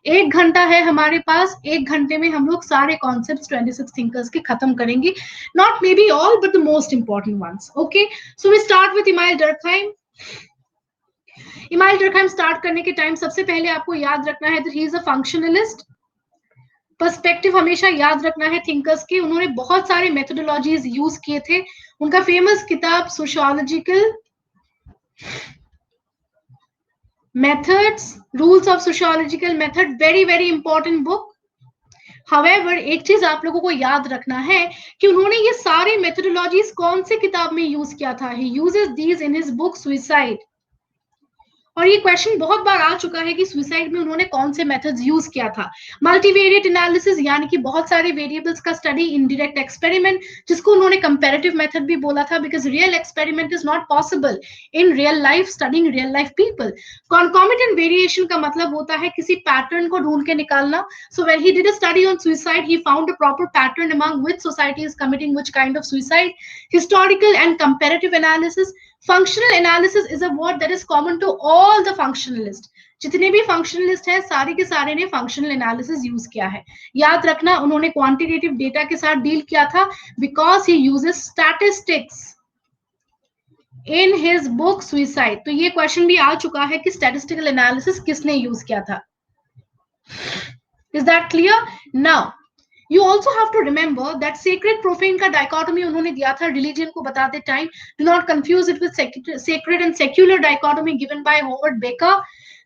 1 घंटा है हमारे पास, 1 घंटे में हम लोग सारे कॉन्सेप्ट्स 26 थिंकर्स के खत्म करेंगे, not maybe all but the most important ones. Okay, so we start with Emile Durkheim. Emile Durkheim start करने के टाइम सबसे पहले आपको याद रखना है that he is a functionalist. Perspective हमेशा याद रखना है थिंकर्स के. उन्होंने बहुत सारे मेथोडोलॉजीज यूज किए थे. उनका फेमस किताब sociological methods, rules of sociological method, very very important book. However, एक चीज आप लोगों को याद रखना है कि उन्होंने ये सारे मेथोडोलॉजीज कौन से किताब में यूज किया था. He uses these in his book Suicide. और ये क्वेश्चन बहुत बार आ चुका है कि सुसाइड में उन्होंने कौन से मेथड्स यूज किया था. मल्टीवेरिएट एनालिसिस यानी कि बहुत सारे वेरिएबल्स का स्टडी, इनडायरेक्ट एक्सपेरिमेंट जिसको उन्होंने कंपैरेटिव मेथड भी बोला था, because real experiment is not possible in real life, studying real life people. Concomitant variation का मतलब होता है किसी पैटर्न को ढूंढ के निकालना. So when he did a study on suicide he found a proper pattern among which society is committing which kind of suicide. Historical and comparative analysis. Functional analysis is a word that is common to all the functionalists. जितने भी functionalist हैं सारे के सारे ने functional analysis use किया है. याद रखना उन्होंने क्वांटिटेटिव डेटा के साथ डील किया था because he uses statistics in his book suicide. तो ये क्वेश्चन भी आ चुका है कि स्टैटिस्टिकल एनालिसिस किसने यूज किया था. Is that clear? Now You also have to remember that sacred profane का dichotomy उन्होंने दिया था religion को बताते time. Do not confuse it with sacred and secular dichotomy given by Howard Baker.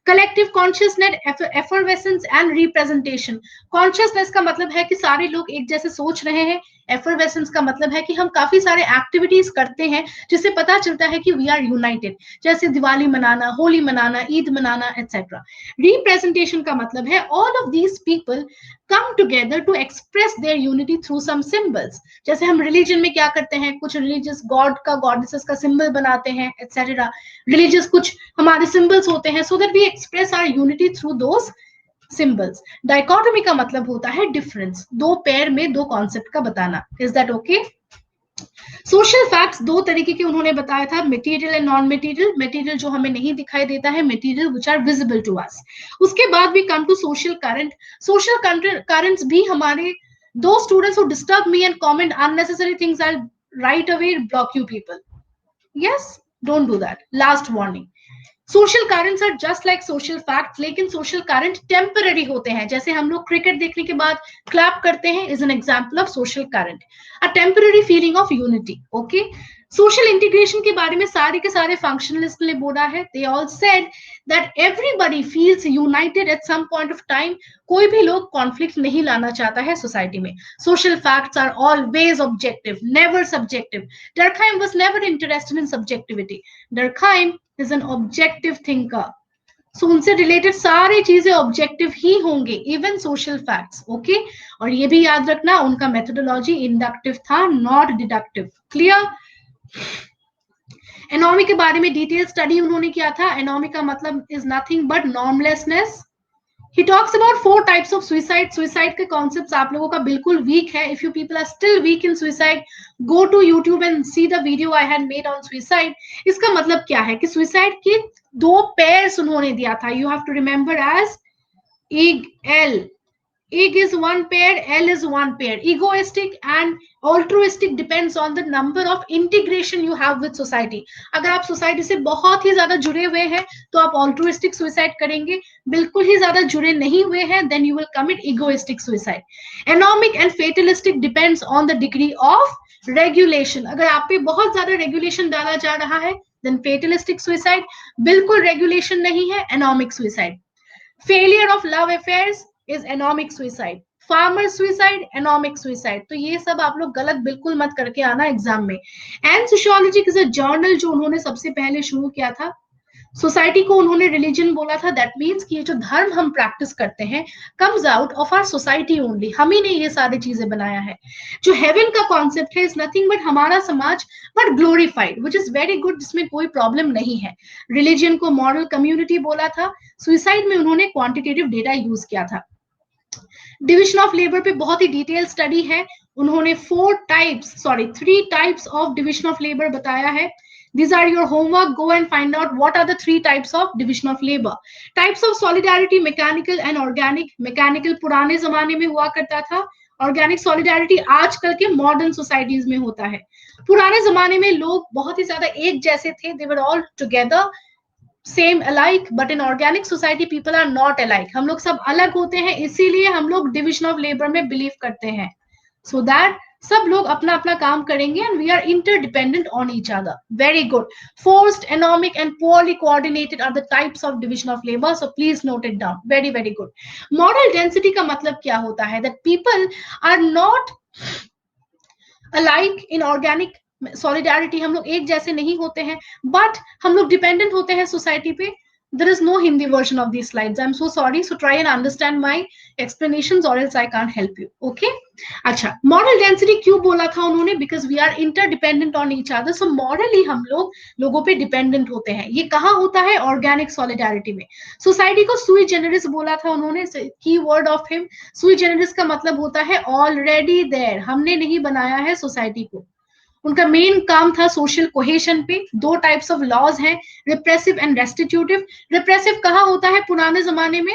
Collective consciousness, effervescence and representation. Consciousness का मतलब है कि सारे लोग एक जैसे सोच रहे हैं. Effervescence का मतलब है कि हम काफी सारे एक्टिविटीज करते हैं जिससे पता चलता है कि वी आर यूनाइटेड, जैसे दिवाली मनाना, होली मनाना, ईद मनाना एटसेट्रा. रिप्रेजेंटेशन का मतलब है all of these people come together to express their unity through some symbols. जैसे हम रिलीजन में क्या करते हैं, कुछ रिलीजियस गॉड का, गॉडेसेस का सिंबल बनाते हैं एटसेट्रा. रिलीजियस कुछ हमारे सिंबल्स होते हैं so that we express our unity through those symbols. Dichotomy का मतलब होता है डिफरेंस, दो पेयर में दो कॉन्सेप्ट का बताना. Is that okay? Social facts दो तरीके के उन्होंने बताया था, material and non material. Material जो हमें नहीं दिखाई देता है, material which are visible to us. उसके बाद भी come to social current. Social currents भी हमारे, दो students who disturb me and comment unnecessary things I right away block you people. Yes, don't do that. Last warning. Social currents are just like social facts, लेकिन social current temporary होते हैं. जैसे हम लोग cricket देखने के बाद clap करते हैं, is an example of social current, a temporary feeling of unity. Okay, social integration के बारे में सारे के सारे फंक्शनलिस्ट ने बोला है. They all said that everybody feels united at some point of time. कोई भी लोग कॉन्फ्लिक्ट नहीं लाना चाहता है सोसाइटी में. Social facts are always objective, never subjective. Durkheim was never interested in subjectivity. Durkheim is an objective thinker. So उनसे related सारी चीजें ऑब्जेक्टिव ही होंगे, इवन सोशल फैक्ट्स. ओके, और ये भी याद रखना उनका मेथोडोलॉजी इंडक्टिव था, नॉट डिडक्टिव. क्लियर? एनॉमी के बारे में डिटेल स्टडी उन्होंने किया था. एनॉमी का मतलब is nothing but normlessness. He talks about 4 types of suicide. Suicide के concepts आप लोगों का बिल्कुल weak है. If you people are still weak in suicide, go to YouTube and see the video I had made on suicide. इसका मतलब क्या है कि suicide के दो pairs उन्होंने दिया था. You have to remember as ig, L. Ig is one pair, L is one pair. Egoistic and altruistic depends on the number of integration you have with society. अगर आप सोसाइटी से बहुत ही ज्यादा जुड़े हुए हैं तो आप altruistic suicide करेंगे. बिल्कुल ही ज्यादा जुड़े नहीं हुए हैं then you will commit egoistic suicide. Anomic and fatalistic depends on the degree of regulation. अगर आप पे बहुत ज्यादा regulation डाला जा रहा है then fatalistic suicide. बिल्कुल regulation नहीं है, anomic suicide. Failure of love affairs is anomic suicide. Farmer suicide, anomic suicide. तो ये सब आप लोग गलत बिल्कुल मत करके आना एग्जाम में. And sociology is a journal जो उन्होंने सबसे पहले शुरू किया था. सोसाइटी को उन्होंने रिलीजन बोला था. दैट मीन्स कि ये जो धर्म हम प्रैक्टिस करते हैं comes out of our society only. हम ही ने ये सारी चीजें बनाया है. जो हेवन का कॉन्सेप्ट है इज नथिंग बट हमारा समाज but glorified, which is very good, जिसमें कोई प्रॉब्लम नहीं है. रिलीजन को मॉरल कम्युनिटी बोला था. सुसाइड में उन्होंने क्वांटिटेटिव डेटा यूज किया था. डिविजन ऑफ लेबर पे बहुत ही डिटेल स्टडी है. उन्होंने 3 types of division of labour बताया है. These are your homework. Go and find out what are the 3 types of division of labor. Types of solidarity, mechanical and organic. Mechanical पुराने जमाने में हुआ करता था, ऑर्गेनिक सॉलिडारिटी आजकल के मॉडर्न सोसाइटीज में होता है. पुराने जमाने में लोग बहुत ही ज्यादा एक जैसे थे, they were all together same alike, but in organic society people are not alike. हम लोग सब अलग होते हैं, इसीलिए हम लोग डिविजन ऑफ लेबर में बिलीव करते हैं, सो दैट सब लोग अपना अपना काम करेंगे and we are interdependent on each other. Very good. Forced, anomic and poorly coordinated are the types of division of labour, so please note it down. Very very good. Moral density का मतलब क्या होता है? That people are not alike in organic solidarity. हम लोग एक जैसे नहीं होते हैं, बट हम लोग डिपेंडेंट होते हैं सोसाइटी पे. There is no Hindi version of these slides. I'm so sorry. So try and understand my explanations or else I can't help you. Okay? अच्छा, moral density क्यों बोला था उन्होंने? Because we are interdependent on each other. So morally हम लोग लोगों पे dependent होते हैं. ये कहाँ होता है? Organic solidarity में. Society को sui generis बोला था उन्होंने. Key word of him. Sui generis का मतलब होता है already there. हमने नहीं बनाया है society को. उनका मेन काम था सोशल कोहेशन पे. 2 टाइप्स ऑफ लॉज हैं, रिप्रेसिव एंड रेस्टिट्यूटिव. रिप्रेसिव कहाँ होता है? पुराने जमाने में,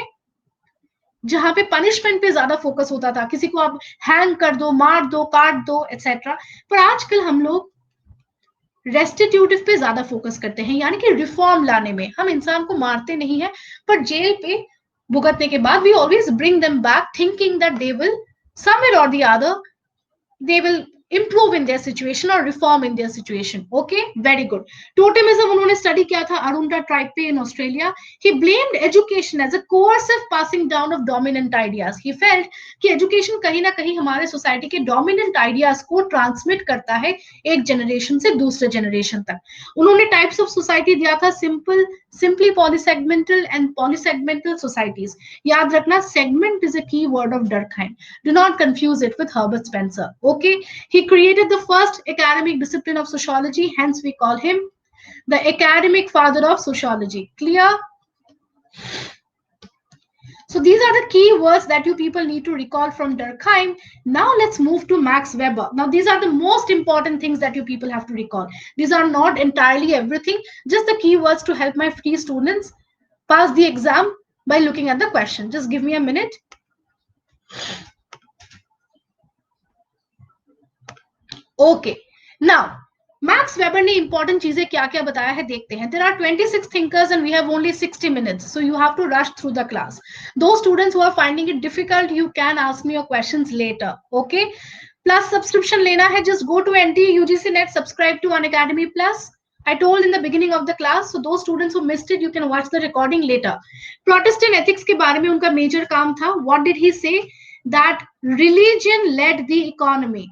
जहां पे पनिशमेंट पे ज्यादा फोकस होता था, किसी को आप हैंग कर दो, मार दो, काट दो, एक्सेट्रा. पर आजकल हम लोग रेस्टिट्यूटिव पे ज्यादा फोकस करते हैं, यानी कि रिफॉर्म लाने में. हम इंसान को मारते नहीं है, पर जेल पे भुगतने के बाद we always bring them back thinking that they will somewhere or the other they will improve in their situation or reform in their situation. Okay, very good. Totemism उन्होंने study किया था Arunta tribe पे in Australia. He blamed education as a coercive passing down of dominant ideas. He felt कि education कहीं ना कहीं हमारे society के dominant ideas को transmit करता है एक generation से दूसरे generation तक. उन्होंने types of society दिया था simple, simply polysegmental and polysegmental societies. याद रखना, segment is a key word of Durkheim. Do not confuse it with Herbert Spencer. Okay, he created the first academic discipline of sociology, hence we call him the academic father of sociology. Clear? So these are the key words that you people need to recall from Durkheim. Now let's move to Max Weber. Now these are the most important things that you people have to recall. These are not entirely everything, just the key words to help my free students pass the exam by looking at the question. Just give me a minute. Okay, now Max Weber ने important चीजें क्या क्या बताया है देखते हैं. There are 26 thinkers and we have only 60 minutes, so you have to rush through the class. Those students who are finding it difficult, you can ask me your questions later. Okay, plus subscription लेना है, just go to NTA UGC NET, subscribe to Unacademy Plus. I told in the beginning of the class, so those students who missed it, you can watch the recording later. Protestant ethics के बारे में उनका major काम था. What did he say? That religion led the economy.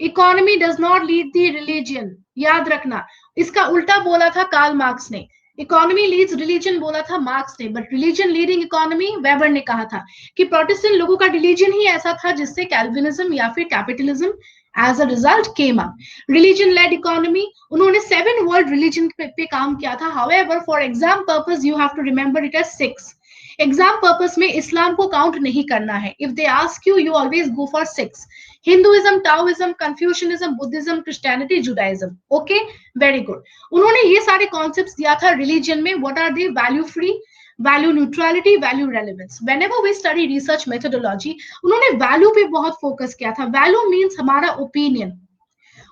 Economy does not lead the religion. याद रखना, इसका उल्टा बोला था कार्ल मार्क्स ने. इकोनॉमी लीड्स रिलीजन बोला था मार्क्स ने, but religion leading economy weber ने कहा था. कि प्रोटेस्टेंट लोगों का रिलीजन ही ऐसा था जिससे कैल्विनिज्म या फिर capitalism as a result came up. Religion led economy. उन्होंने 7 world religion पे काम किया था. However, for exam purpose you have to remember it as 6. Exam purpose में इस्लाम को काउंट नहीं करना है. If they ask you, you always go for 6. Hinduism, Taoism, Confucianism, Buddhism, Christianity, Judaism. Okay, very good. उन्होंने ये सारे concepts दिया था रिलीजन में. What are they? Value free, value neutrality, value relevance. Whenever we study research methodology, उन्होंने value पे बहुत focus किया था. वैल्यू मीन्स हमारा ओपिनियन.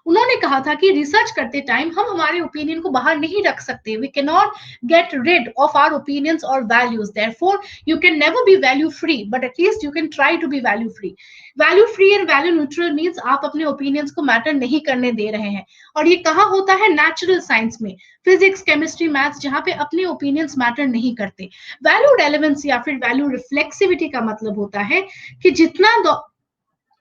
उन्होंने कहा था कि रिसर्च करते टाइम हम हमारे ओपिनियन को बाहर नहीं रख सकते. We can not get rid of our opinions और values. Therefore you can never be value free, but at least you can try to be value free. Value free and value neutral means आप अपने opinions को matter नहीं करने दे रहे हैं. और ये कहाँ होता है? नेचुरल साइंस में, फिजिक्स, केमिस्ट्री, मैथ्स, जहां पे अपने ओपिनियंस मैटर नहीं करते. वैल्यू रेलेवेंस या फिर वैल्यू रिफ्लेक्सिविटी का मतलब होता है कि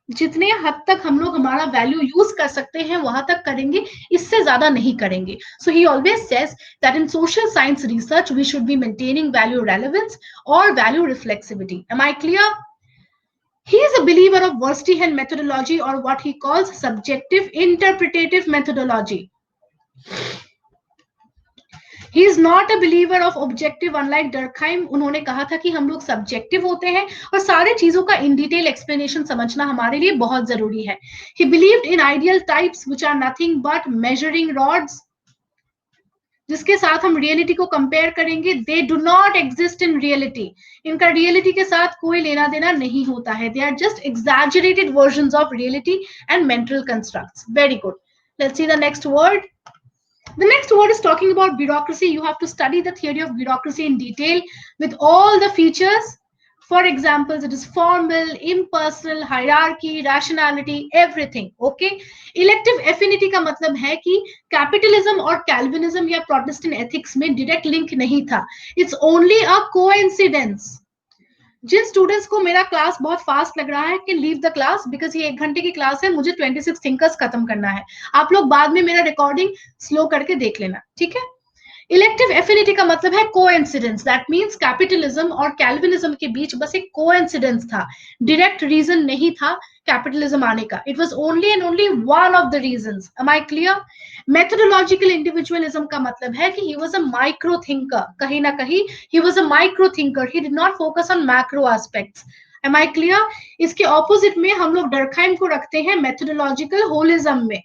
जितने हद तक हम लोग हमारा वैल्यू यूज कर सकते हैं वहां तक करेंगे, इससे ज्यादा नहीं करेंगे. So he always says that in social science research we should be maintaining value relevance और value reflexivity. Am I clear? He is a believer of Verstehen methodology or what he calls subjective interpretative methodology. He is not a believer of objective unlike Durkheim. उन्होंने कहा था कि हम लोग subjective होते हैं और सारे चीजों का इन डिटेल एक्सप्लेनेशन समझना हमारे लिए बहुत जरूरी है. He believed in ideal types which are nothing but measuring rods, जिसके साथ हम रियलिटी को कंपेयर करेंगे, they do not exist in reality. इनका रियलिटी के साथ कोई लेना देना नहीं होता है। They are just exaggerated versions of reality and mental constructs. Very good. Let's see the next word. The next word is talking about bureaucracy. You have to study the theory of bureaucracy in detail with all the features. For examples, it is formal, impersonal, hierarchy, rationality, everything. Okay. Elective affinity का मतलब है कि capitalism और Calvinism या Protestant ethics में direct link नहीं था. It's only a coincidence. जिन स्टूडेंट्स को मेरा क्लास बहुत फास्ट लग रहा है can leave the class, because ये 1 घंटे की क्लास है, मुझे 26 थिंकर्स खत्म करना है. आप लोग बाद में मेरा रिकॉर्डिंग स्लो करके देख लेना, ठीक है. इलेक्टिव एफिनिटी का मतलब है कोइंसिडेंस. दैट मींस कैपिटलिज्म और कैल्विनिज्म के बीच बस एक कोइंसिडेंस था, डायरेक्ट रीजन नहीं था कैपिटलिज्म आने का. It was only and only one of the reasons. Am I clear? Methodological individualism का मतलब है कि he was a micro thinker. कहीं ना कहीं he was a micro thinker. He did not focus on macro aspects. Am I clear? इसके opposite में हम लोग डर्कहाइम को रखते हैं मेथोडोलॉजिकल होलिज्म में.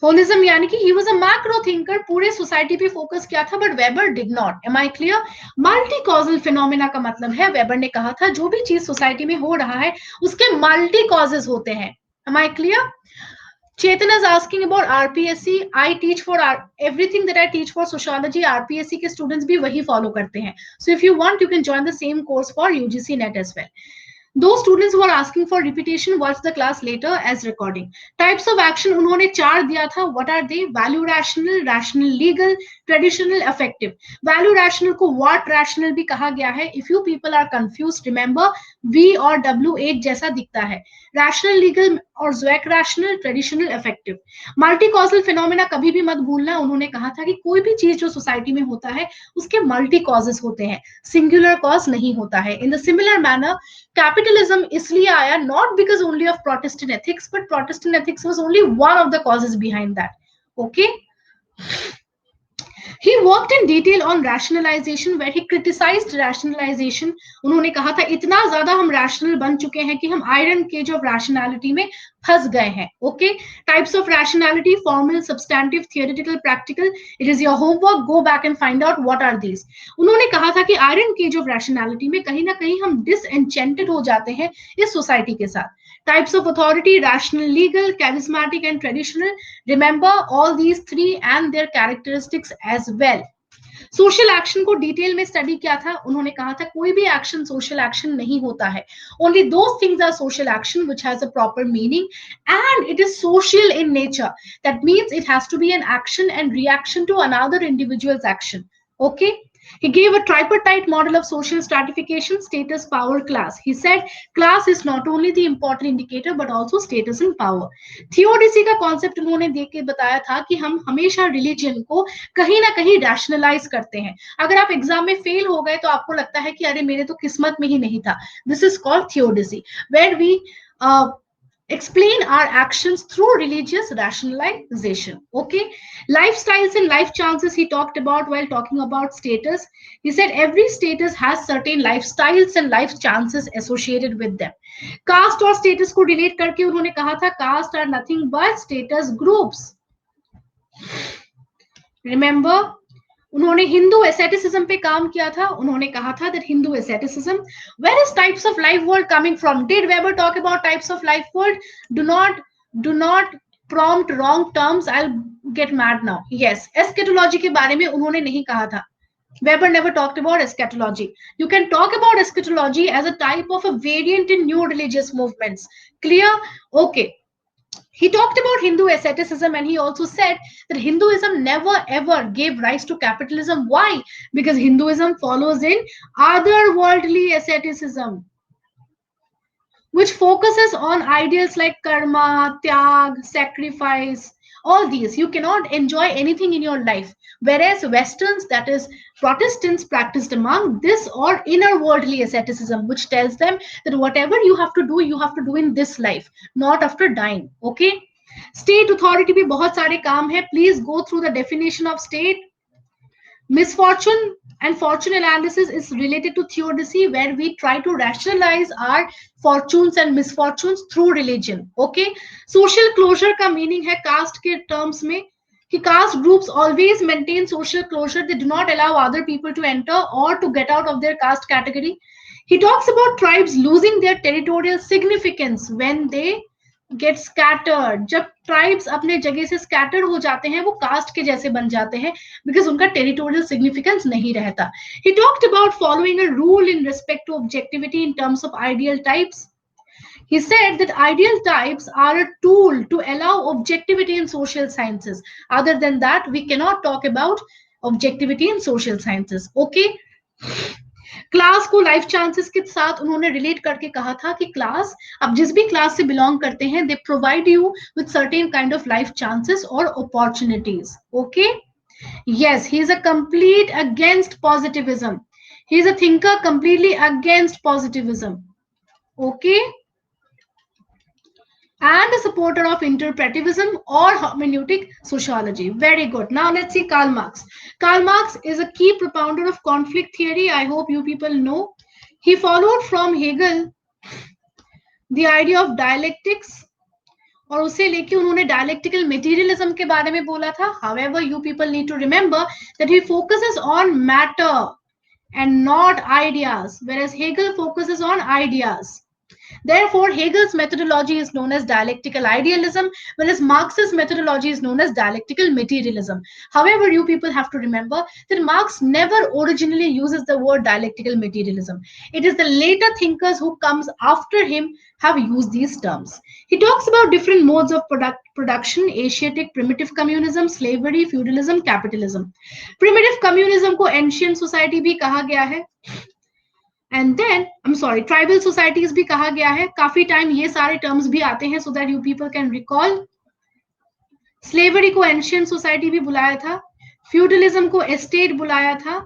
होलिज्म यानी कि he was a macro thinker, पूरे सोसाइटी पे फोकस किया था, but Weber did not. Am I clear? Multi causal phenomena का मतलब है, वेबर ने कहा था जो भी चीज सोसाइटी में हो रहा है उसके मल्टी कॉजेज होते हैं. Am I clear? Chetan is asking about RPSC. I teach for everything that I teach for sociology. RPSC के students भी वही follow करते हैं. So if you want, you can join the same course for UGC NET as well. Those students who are asking for repetition, watch the class later as recording. Types of action उन्होंने 4 दिया था. What are they? Value rational, rational legal, traditional, affective. Value rational को what rational भी कहा गया है. If you people are confused, remember V और W एक जैसा दिखता है. Rational legal और zoic rational, traditional, affective. Multi causal phenomena कभी भी मत भूलना. उन्होंने कहा था कि कोई भी चीज जो सोसाइटी में होता है उसके मल्टी कॉजेस होते हैं, सिंगुलर कॉज नहीं होता है. In the similar manner capitalism इसलिए आया not because only of Protestant ethics, but Protestant ethics was only one of the causes behind that. Okay. He worked in detail on rationalization, where he criticized rationalization. उन्होंने कहा था इतना ज्यादा हम rational बन चुके हैं कि हम आयरन केज ऑफ रैशनैलिटी में फंस गए हैं. Okay. Types of rationality: formal, substantive, theoretical, practical. It is your homework, go back and find out what are these. उन्होंने कहा था कि आयरन केज ऑफ रैशनैलिटी में कहीं ना कहीं हम डिसएंचेंटेड हो जाते हैं इस सोसाइटी के साथ. Types of authority: rational, legal, charismatic, and traditional. Remember all these 3 and their characteristics as well. Social action को डिटेल में स्टडी किया था. उन्होंने कहा था कोई भी एक्शन सोशल एक्शन नहीं होता है. Only those things are social action which has a proper meaning and it is social in nature. That means it has to be an action and reaction to another individuals action. Okay. He gave a tripartite model of social stratification: status, power, class. He said class is not only the important indicator but also status and power. Theodicy का concept उन्होंने देख के बताया था कि हम हमेशा religion को कहीं ना कहीं रैशनलाइज करते हैं. अगर आप एग्जाम में फेल हो गए तो आपको लगता है कि अरे मेरे तो किस्मत में ही नहीं था. This is called theodicy, where we explain our actions through religious rationalization. Okay. Lifestyles and life chances he talked about while talking about status. He said every status has certain lifestyles and life chances associated with them. Caste और status को relate करके उन्होंने कहा था caste are nothing but status groups. Remember, उन्होंने Hindu asceticism पे काम किया था. उन्होंने कहा था that Hindu asceticism. Where is types of life world coming from? Did Weber talk about types of life world? Do not prompt wrong terms. I'll get mad now. Yes, eschatology के बारे में उन्होंने नहीं कहा था. Weber never talked about eschatology. You can talk about eschatology as a type of a variant in new religious movements. Clear? Okay. He talked about Hindu asceticism and he also said that Hinduism never ever gave rise to capitalism. Why? Because Hinduism follows in otherworldly asceticism, which focuses on ideals like karma, tyag, sacrifice, all these. You cannot enjoy anything in your life. Whereas Westerns, that is Protestants, practiced among this or inner worldly asceticism, which tells them that whatever you have to do in this life, not after dying. Okay. State authority भी बहुत सारे काम है. Please go through the definition of state. Misfortune and fortune analysis is related to theodicy, where we try to rationalize our fortunes and misfortunes through religion. Okay, social closure का meaning है caste के terms में कि caste groups always maintain social closure. They do not allow other people to enter or to get out of their caste category. He talks about tribes losing their territorial significance when they get scattered. जब tribes अपने जगह से scattered हो जाते हैं वो cast के जैसे बन जाते हैं बिकॉज उनका टेरिटोरियल सिग्निफिकेंस नहीं रहता. He talked about following a rule in respect to objectivity in terms of ideal types. He said that ideal types are a tool to allow objectivity in social sciences. Other than that, we cannot talk about objectivity in social sciences. Okay? Class को life chances के साथ उन्होंने relate करके कहा था कि class, आप जिस भी क्लास से बिलोंग करते हैं, they provide you with certain kind of life chances और opportunities. Okay, yes, he is a complete against positivism. He is a thinker completely against positivism. Okay, and a supporter of interpretivism or hermeneutic sociology. Very good. Now let's see Karl Marx. Karl Marx is a key propounder of conflict theory. I hope you people know. He followed from Hegel the idea of dialectics, और उसे लेके उन्होंने dialectical materialism के बारे में बोला था. However, you people need to remember that he focuses on matter and not ideas, whereas Hegel focuses on ideas. Therefore, Hegel's methodology is known as dialectical idealism, whereas Marx's methodology is known as dialectical materialism. However, you people have to remember that Marx never originally uses the word dialectical materialism. It is the later thinkers who comes after him have used these terms. He talks about different modes of production: Asiatic, primitive communism, slavery, feudalism, capitalism. Primitive communism को ancient society भी कहा गया है. And then tribal societies भी कहा गया है. काफी टाइम ये सारे टर्म्स भी आते हैं so that you people can recall. Slavery को एंशियंट सोसाइटी भी बुलाया था, फ्यूडलिज्म को एस्टेट बुलाया था,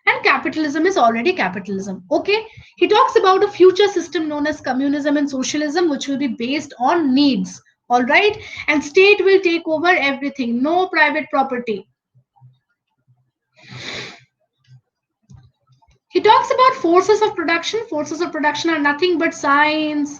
and capitalism is already capitalism. Okay, he talks about a future system known as communism and socialism, which will be based on needs. All right, and state will take over everything, no private property. He talks about forces of production. Forces of production are nothing but science,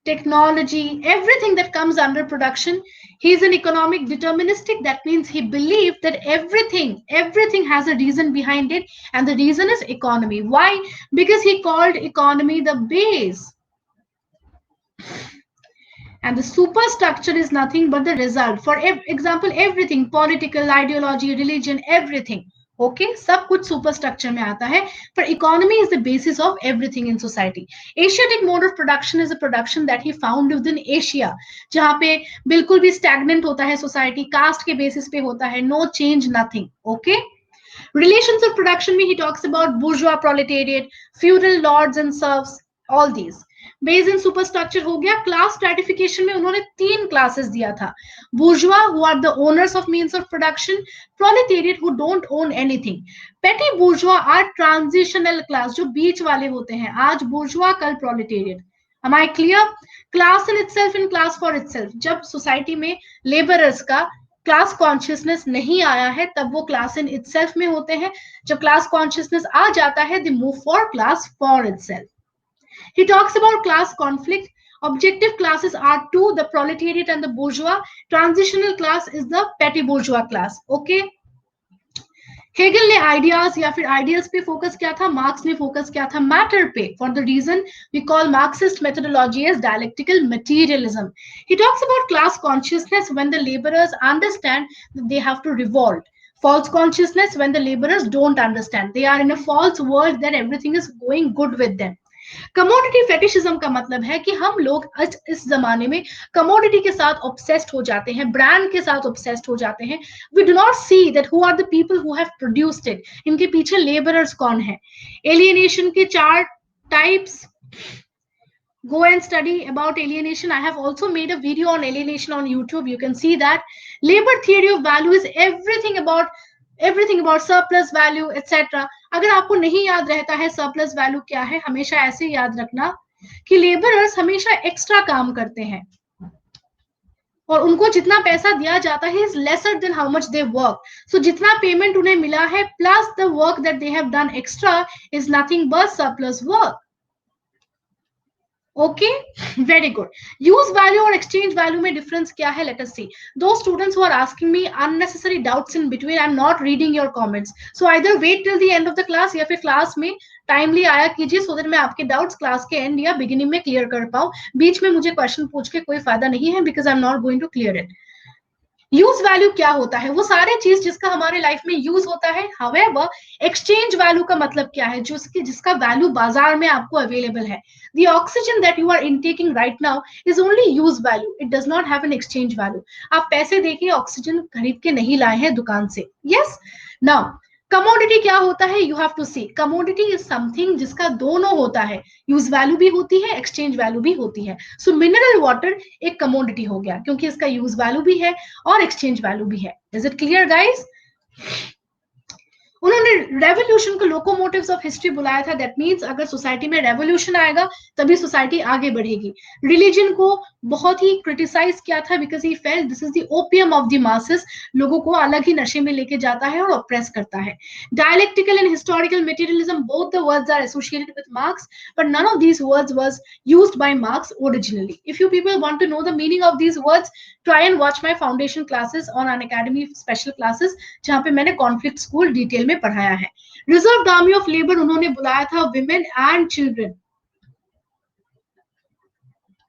technology, everything that comes under production. He is an economic deterministic. That means he believed that everything has a reason behind it, and the reason is economy. Why? Because he called economy the base. And the superstructure is nothing but the result. For example, everything, political, ideology, religion, everything. Okay सब कुछ super structure में आता है, पर economy is the basis of everything in society. Asiatic mode of production is a production that he found with in Asia, जहां पे बिल्कुल भी स्टैग्नेंट होता है सोसाइटी, कास्ट के बेसिस पे होता है, no change, nothing. Okay, relations of production में he talks about bourgeois proletariat, feudal lords and serfs, all these. Base in superstructure हो गया. क्लास स्ट्रैटिफिकेशन में उन्होंने 3 क्लासेस दिया था: bourgeois who are the owners of means of production, proletariat who don't own anything, petty bourgeois are transitional class, जो बीच वाले होते हैं, आज bourgeois कल proletariat. Am I clear? Class in itself and class for itself. जब society में labourers का class consciousness नहीं आया है तब वो क्लास इन इटसेल्फ में होते हैं. जब क्लास कॉन्शियसनेस आ जाता है they move for class for itself. He talks about class conflict. Objective classes are 2, the proletariat and the bourgeois. Transitional class is the petty bourgeois class. Okay. Hegel ने ideas या फिर ideals पे focus किया था, marks ने focus किया था matter पे. For the reason we call Marxist methodology as dialectical materialism. He talks about class consciousness when the labourers understand that they have to revolt. False consciousness when the laborers don't understand. They are in a false world that everything is going good with them. Commodity fetishism का मतलब है कि हम लोग इस जमाने में commodity के साथ ऑब्सेस्ड हो जाते हैं, ब्रांड के साथ ऑब्सेस्ड हो जाते हैं. We do not see that who are the people who have produced it, इनके पीछे लेबरर्स कौन है. एलियनेशन के 4 types. Go and study about alienation. I have also made a video on alienation on YouTube. You can see that. Labor theory of value is everything about surplus value, etc. अगर आपको नहीं याद रहता है surplus value क्या है, हमेशा ऐसे याद रखना कि लेबरर्स हमेशा एक्स्ट्रा काम करते हैं. और उनको जितना पैसा दिया जाता है is lesser than how much they work. So जितना पेमेंट उन्हें मिला है plus the work that they have done extra is nothing but surplus work. Okay, very good. Use value और एक्सचेंज वैल्यू में डिफरेंस क्या है? Let us see. Those students who are asking me unnecessary doubts in between, I am not reading your comments, so either wait till the end of the class या फिर class में timely आया कीजिए so that मैं आपके doubts class के and या beginning में क्लियर कर पाऊं. बीच में मुझे क्वेश्चन पूछ के कोई फायदा नहीं है because I am not going to clear it. Use value क्या होता है? वो सारे चीज जिसका हमारे लाइफ में यूज होता है. हाउएवर एक्सचेंज वैल्यू का मतलब क्या है? जिसका वैल्यू बाजार में आपको अवेलेबल है. The oxygen that you are intaking right now is only use value. It does not have an exchange value. आप पैसे देके ऑक्सीजन खरीद के नहीं लाए हैं दुकान से. Yes? Now, कमोडिटी क्या होता है? You have to see. Commodity is something जिसका दोनों होता है, यूज वैल्यू भी होती है, एक्सचेंज वैल्यू भी होती है. सो मिनरल वाटर एक कमोडिटी हो गया क्योंकि इसका यूज वैल्यू भी है और एक्सचेंज वैल्यू भी है. Is it clear guys? उन्होंने रेवोल्यूशन को लोकोमोटिव्स ऑफ हिस्ट्री बुलाया था. दैट मीन्स अगर सोसाइटी में रेवोल्यूशन आएगा तभी सोसाइटी आगे बढ़ेगी. रिलीजन को बहुत ही क्रिटिसाइज किया था because he felt this is the opium of the masses. लोगों को अलग ही नशे में लेके जाता है और ऑप्रेस करता है. Dialectical and historical materialism both the words are associated with Marx but none of these words was used by Marx originally. If you people want to know the meaning of these words, try and watch my foundation classes on Unacademy special classes जहां पे मैंने conflict school detail में पढ़ाया है. Reserve army of labour उन्होंने बुलाया था women and children,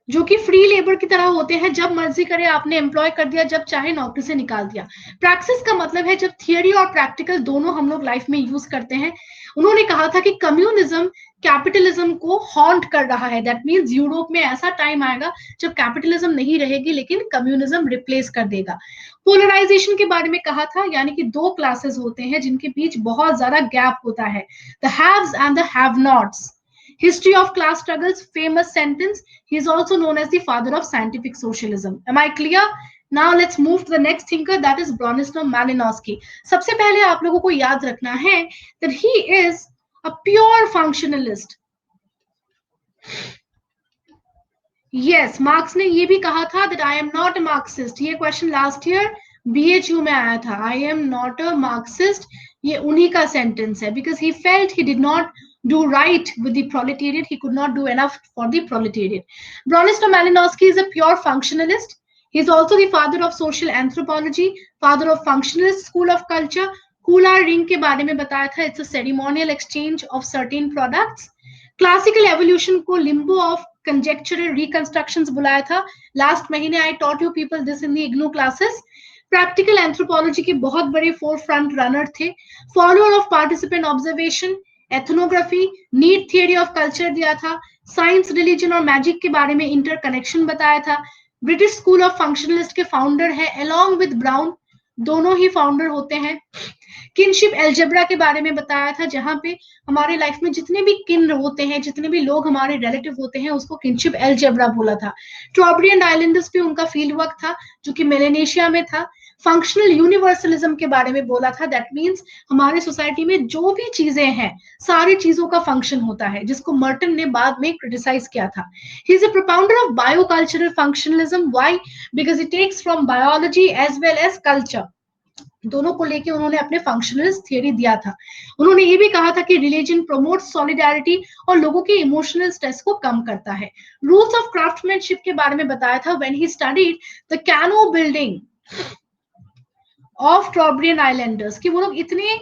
जो कि फ्री लेबर की तरह होते हैं. जब मर्जी करे आपने एम्प्लॉय कर दिया, जब चाहे नौकरी से निकाल दिया. प्रैक्टिस का मतलब है जब थियोरी और प्रैक्टिकल दोनों हम लोग लाइफ में यूज करते हैं. उन्होंने कहा था कि कम्युनिज्म कैपिटलिज्म को हॉन्ट कर रहा है. दैट मीन्स यूरोप में ऐसा टाइम आएगा जब कैपिटलिज्म नहीं रहेगी लेकिन कम्युनिज्म रिप्लेस कर देगा. पोलराइजेशन के बारे में कहा था, यानी कि दो क्लासेस होते हैं जिनके बीच बहुत ज्यादा गैप होता है, the haves and the have nots. History of class struggles, famous sentence. He is also known as the father of scientific socialism. Am I clear? Now let's move to the next thinker, that is Bronislaw Malinowski. सबसे पहले आप लोगों को याद रखना है that he is a pure functionalist. Yes, marks ने ये भी कहा था that I am not a Marxist. ये क्वेश्चन लास्ट ईयर BHU में आया था. I am not a Marxist. ये उन्हीं का सेंटेंस है because he felt he did not do right with the proletariat. He could not do enough for the proletariat. Bronislaw Malinowski is a pure functionalist. He is also the father of social anthropology, father of functionalist school of culture. Kula ring के बारे में बताया था. It's a ceremonial exchange of certain products. Classical evolution को limbo of conjectural reconstructions बुलाया था. Last महीने I taught you people this in the IGNOU classes. Practical anthropology के बहुत बड़े forefront runner थे. Follower of participant observation, ethnography, need theory of culture दिया था. साइंस, रिलीजन और मैजिक के बारे में इंटरकनेक्शन बताया था. ब्रिटिश स्कूल ऑफ फंक्शनलिस्ट के फाउंडर है अलोंग विद ब्राउन, दोनों ही फाउंडर होते हैं. किनशिप एल्जेब्रा के बारे में बताया था, जहां पे हमारे लाइफ में जितने भी किन होते हैं, जितने भी लोग हमारे रिलेटिव होते हैं, उसको किनशिप एल्जेब्रा बोला था. ट्रॉब्रियन आइलैंडर्स पे उनका फील्ड वर्क था जो कि मेलेनेशिया में था. फंक्शनल यूनिवर्सलिज्म के बारे में बोला था. दैट मीन्स हमारे सोसाइटी में जो भी चीजें हैं सारी चीजों का फंक्शन होता है, जिसको मर्टन ने बाद में क्रिटिसाइज किया था. He is a propounder of biocultural functionalism. Why? Because it takes from biology as well as culture. दोनों को लेके उन्होंने अपने फंक्शनलिस्ट थियरी दिया था. उन्होंने ये भी कहा था कि रिलीजन प्रमोट्स सॉलिडारिटी और लोगों के इमोशनल स्ट्रेस को कम करता है. रूल्स ऑफ क्राफ्टमैनशिप के बारे में बताया था. When he studied the canoe building of Trobriand islanders, कि वो लोग इतने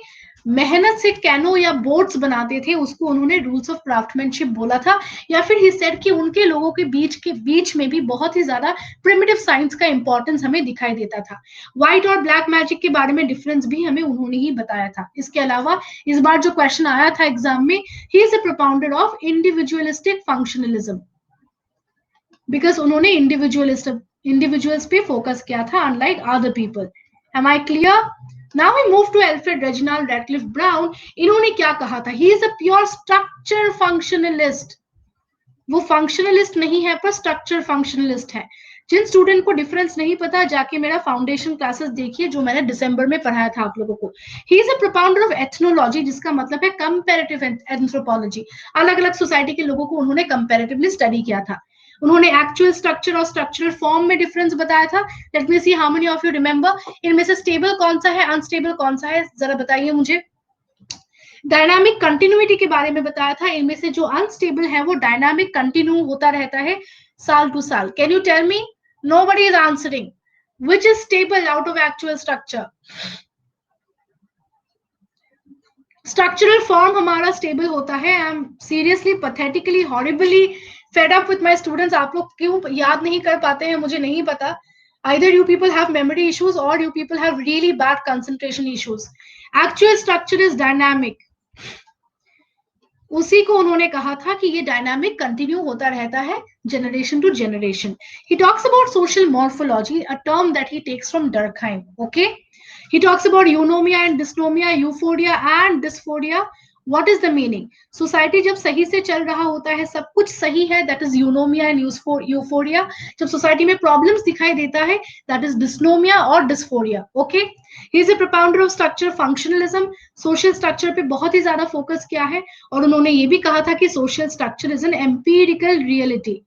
मेहनत से कैनो या बोट्स बनाते थे, उसको उन्होंने रूल्स ऑफ क्राफ्टमैनशिप बोला था. या फिर ही सेड कि उनके लोगों के बीच में भी बहुत ही ज्यादा प्रिमिटिव साइंस का इंपॉर्टेंस हमें दिखाई देता था. व्हाइट और ब्लैक मैजिक के बारे में डिफरेंस भी हमें उन्होंने ही बताया था. इसके अलावा इस बार जो क्वेश्चन आया था एग्जाम में, ही is a propounder of individualistic functionalism, because उन्होंने इंडिविजुअल्स पे फोकस किया था unlike other people. Am I clear? Now we move to Alfred Reginald Radcliffe Brown. इन्होंने क्या कहा था? He is a pure structure functionalist. वो फंक्शनलिस्ट नहीं है पर स्ट्रक्चर फंक्शनलिस्ट है. जिन स्टूडेंट को डिफरेंस नहीं पता, जाके मेरा फाउंडेशन क्लासेस देखिए जो मैंने दिसंबर में पढ़ाया था आप लोगों को. ही is a propounder of ethnology, जिसका मतलब है कंपैरेटिव एंथ्रोपोलॉजी. अलग अलग सोसाइटी के लोगों को उन्होंने कंपैरेटिवली स्टडी किया था. उन्होंने एक्चुअल स्ट्रक्चर और स्ट्रक्चरल फॉर्म में डिफरेंस बताया था. Let me see how many of you remember. इनमें से स्टेबल कौन सा है, अनस्टेबल कौन सा है, जरा बताइए मुझे. डायनामिक कंटिन्यूटी के बारे में बताया था. इनमें से जो अनस्टेबल है वो डायनामिक कंटिन्यू होता रहता है साल टू साल. Can you tell me? Nobody is answering. Which is stable out of actual structure? Structural form हमारा stable होता है. I am seriously, pathetically, horribly fed up with my students. आप लोग क्यों याद नहीं कर पाते हैं मुझे नहीं पता. Either you people have memory issues or you people have really bad concentration issues. Actual structure is dynamic. उसी को उन्होंने कहा था कि ये डायनामिक कंटिन्यू होता रहता है generation to generation. He talks about social morphology, a term that he takes from Durkheim. Okay, he talks about eunomia and dysnomia, euphoria and dysphoria. What is the meaning? Society जब सही से चल रहा होता है, सब कुछ सही है, दैट इज यूनोमिया एंड यूफोरिया. जब सोसाइटी में प्रॉब्लम्स दिखाई देता है, दैट इज डिस्नोमिया और dysphoria. Okay, he is a propounder of structure functionalism. Social structure पे बहुत ही ज्यादा फोकस किया है और उन्होंने ये भी कहा था कि social structure is an empirical reality.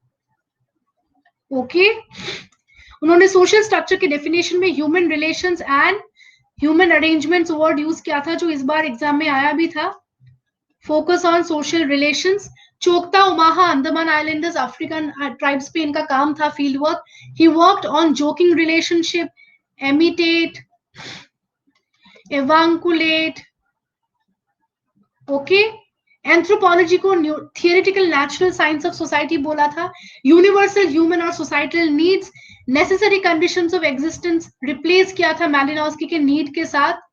Okay, उन्होंने सोशल स्ट्रक्चर के डेफिनेशन में human relations and human arrangements word use किया था, जो इस बार एग्जाम में आया भी था. Focus on social relations. Choctaw Omaha Andaman islanders African tribes पे इनका काम था field work. He worked on joking relationship, amitate, avunculate. Okay, anthropology को theoretical natural science of society बोला था. यूनिवर्सल ह्यूमन और societal needs, necessary conditions of existence replace किया था मैलिनोव्स्की के नीड के साथ.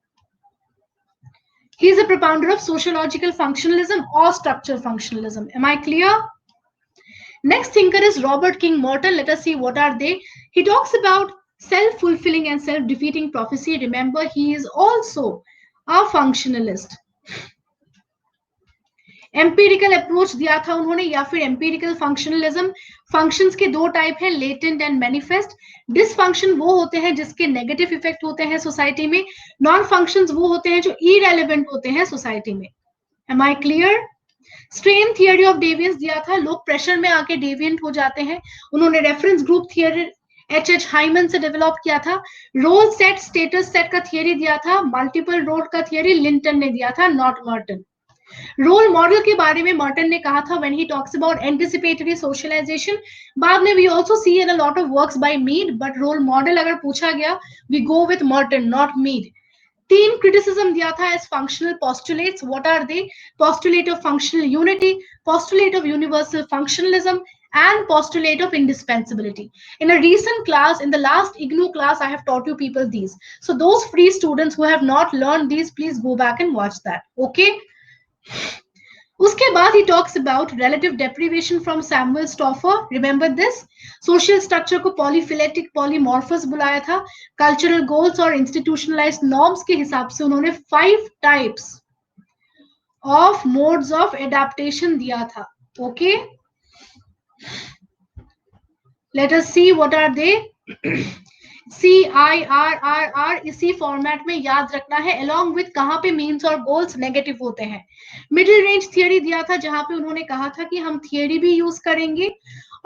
He is a propounder of sociological functionalism or structural functionalism. Am I clear? Next thinker is Robert King Morton. Let us see what are they. He talks about self-fulfilling and self-defeating prophecy. Remember, he is also a functionalist. Empirical approach दिया था उन्होंने, या फिर empirical functionalism. Functions के दो type है, latent and manifest. Dysfunction वो होते हैं जिसके नेगेटिव इफेक्ट होते हैं सोसाइटी में. नॉन फंक्शंस वो होते हैं जो इरेलेवेंट होते हैं सोसाइटी में. Am I clear? Strain theory of deviance दिया था. लोग प्रेशर में आके डेविएंट हो जाते हैं. उन्होंने reference group theory H Hyman से डेवलप किया था. रोल सेट स्टेटस सेट का थियरी दिया था. मल्टीपल रोल का थियरी लिंटन ने दिया था, नॉट मर्टन. रोल मॉडल के बारे में मर्टन ने कहा था when he talks about anticipatory socialization. बाद में we also see in a lot of works by Mead, but role model अगर पूछा गया we go with Merton, not Mead. तीन क्रिटिसिज्म दिया था as functional postulates. What are they? Postulate of functional unity, postulate of universal functionalism and postulate of indispensability. In a recent class, in the last IGNU class, I have taught you people these. So those free students who have not learned these, please go back and watch that. Okay? उसके बाद he talks about relative deprivation from Samuel Stauffer. Remember this? Social structure को polyphyletic polymorphous बुलाया था. Cultural goals और institutionalized norms के हिसाब से उन्होंने 5 types of modes of adaptation दिया था. Okay? Let us see what are they. CIRRR इसी फॉर्मेट में याद रखना है. अलॉन्ग विथ कहां पे मीन्स और गोल्स नेगेटिव होते हैं. मिडिल रेंज थियरी दिया था जहां पे उन्होंने कहा था कि हम थियरी भी यूज करेंगे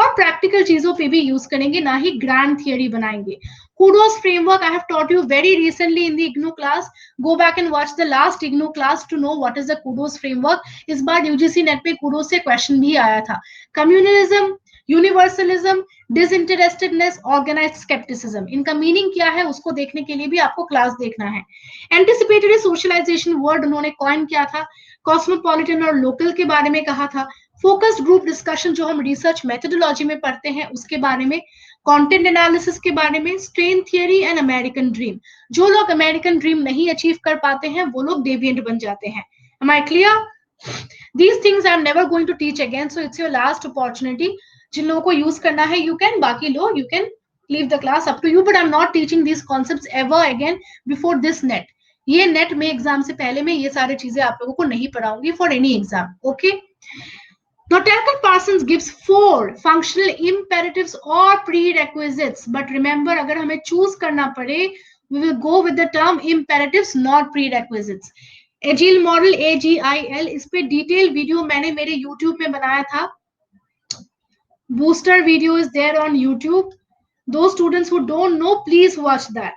और प्रैक्टिकल चीजों पे भी यूज करेंगे, ना ही ग्रैंड थियरी बनाएंगे. Kudos framework I have taught you very recently in the IGNU class. Go back and watch the last IGNU class to know what is the Kudos framework. इस बार UGC NET पे Kudos से question भी आया था. Communalism, universalism, disinterestedness, organised scepticism. इनका meaning क्या है उसको देखने के लिए भी आपको क्लास देखना है. एंटिसिपेटरी सोशलाइजेशन वर्ड उन्होंने कॉइन किया था. कॉस्मोपॉलिटन और लोकल के बारे में कहा था. फोकस्ड ग्रुप डिस्कशन जो हम रिसर्च मेथोडोलॉजी में पढ़ते हैं उसके बारे में. कंटेंट एनालिसिस के बारे में. Strain theory and American dream. जो लोग अमेरिकन ड्रीम नहीं अचीव कर पाते हैं वो लोग डेविएंट बन जाते हैं. Am I clear? These things I am never going to teach again, so it's your last opportunity. जिन लोगों को यूज करना है यू कैन, बाकी लोग you can leave the class, up to you, but I am not teaching this concepts ever again before this NET. ये NET में exam से पहले मैं ये सारी चीजें आप लोगों को नहीं पढ़ाऊंगी for any exam. Okay? Notaker Parsons gives 4 functional imperatives or prerequisites, but remember अगर हमें चूज करना पड़े we will go with the term imperatives not prerequisites. Agile model AGIL, इस पे डिटेल वीडियो मैंने मेरे YouTube में बनाया था. Booster video is there on YouTube. Those students who don't know, please watch that.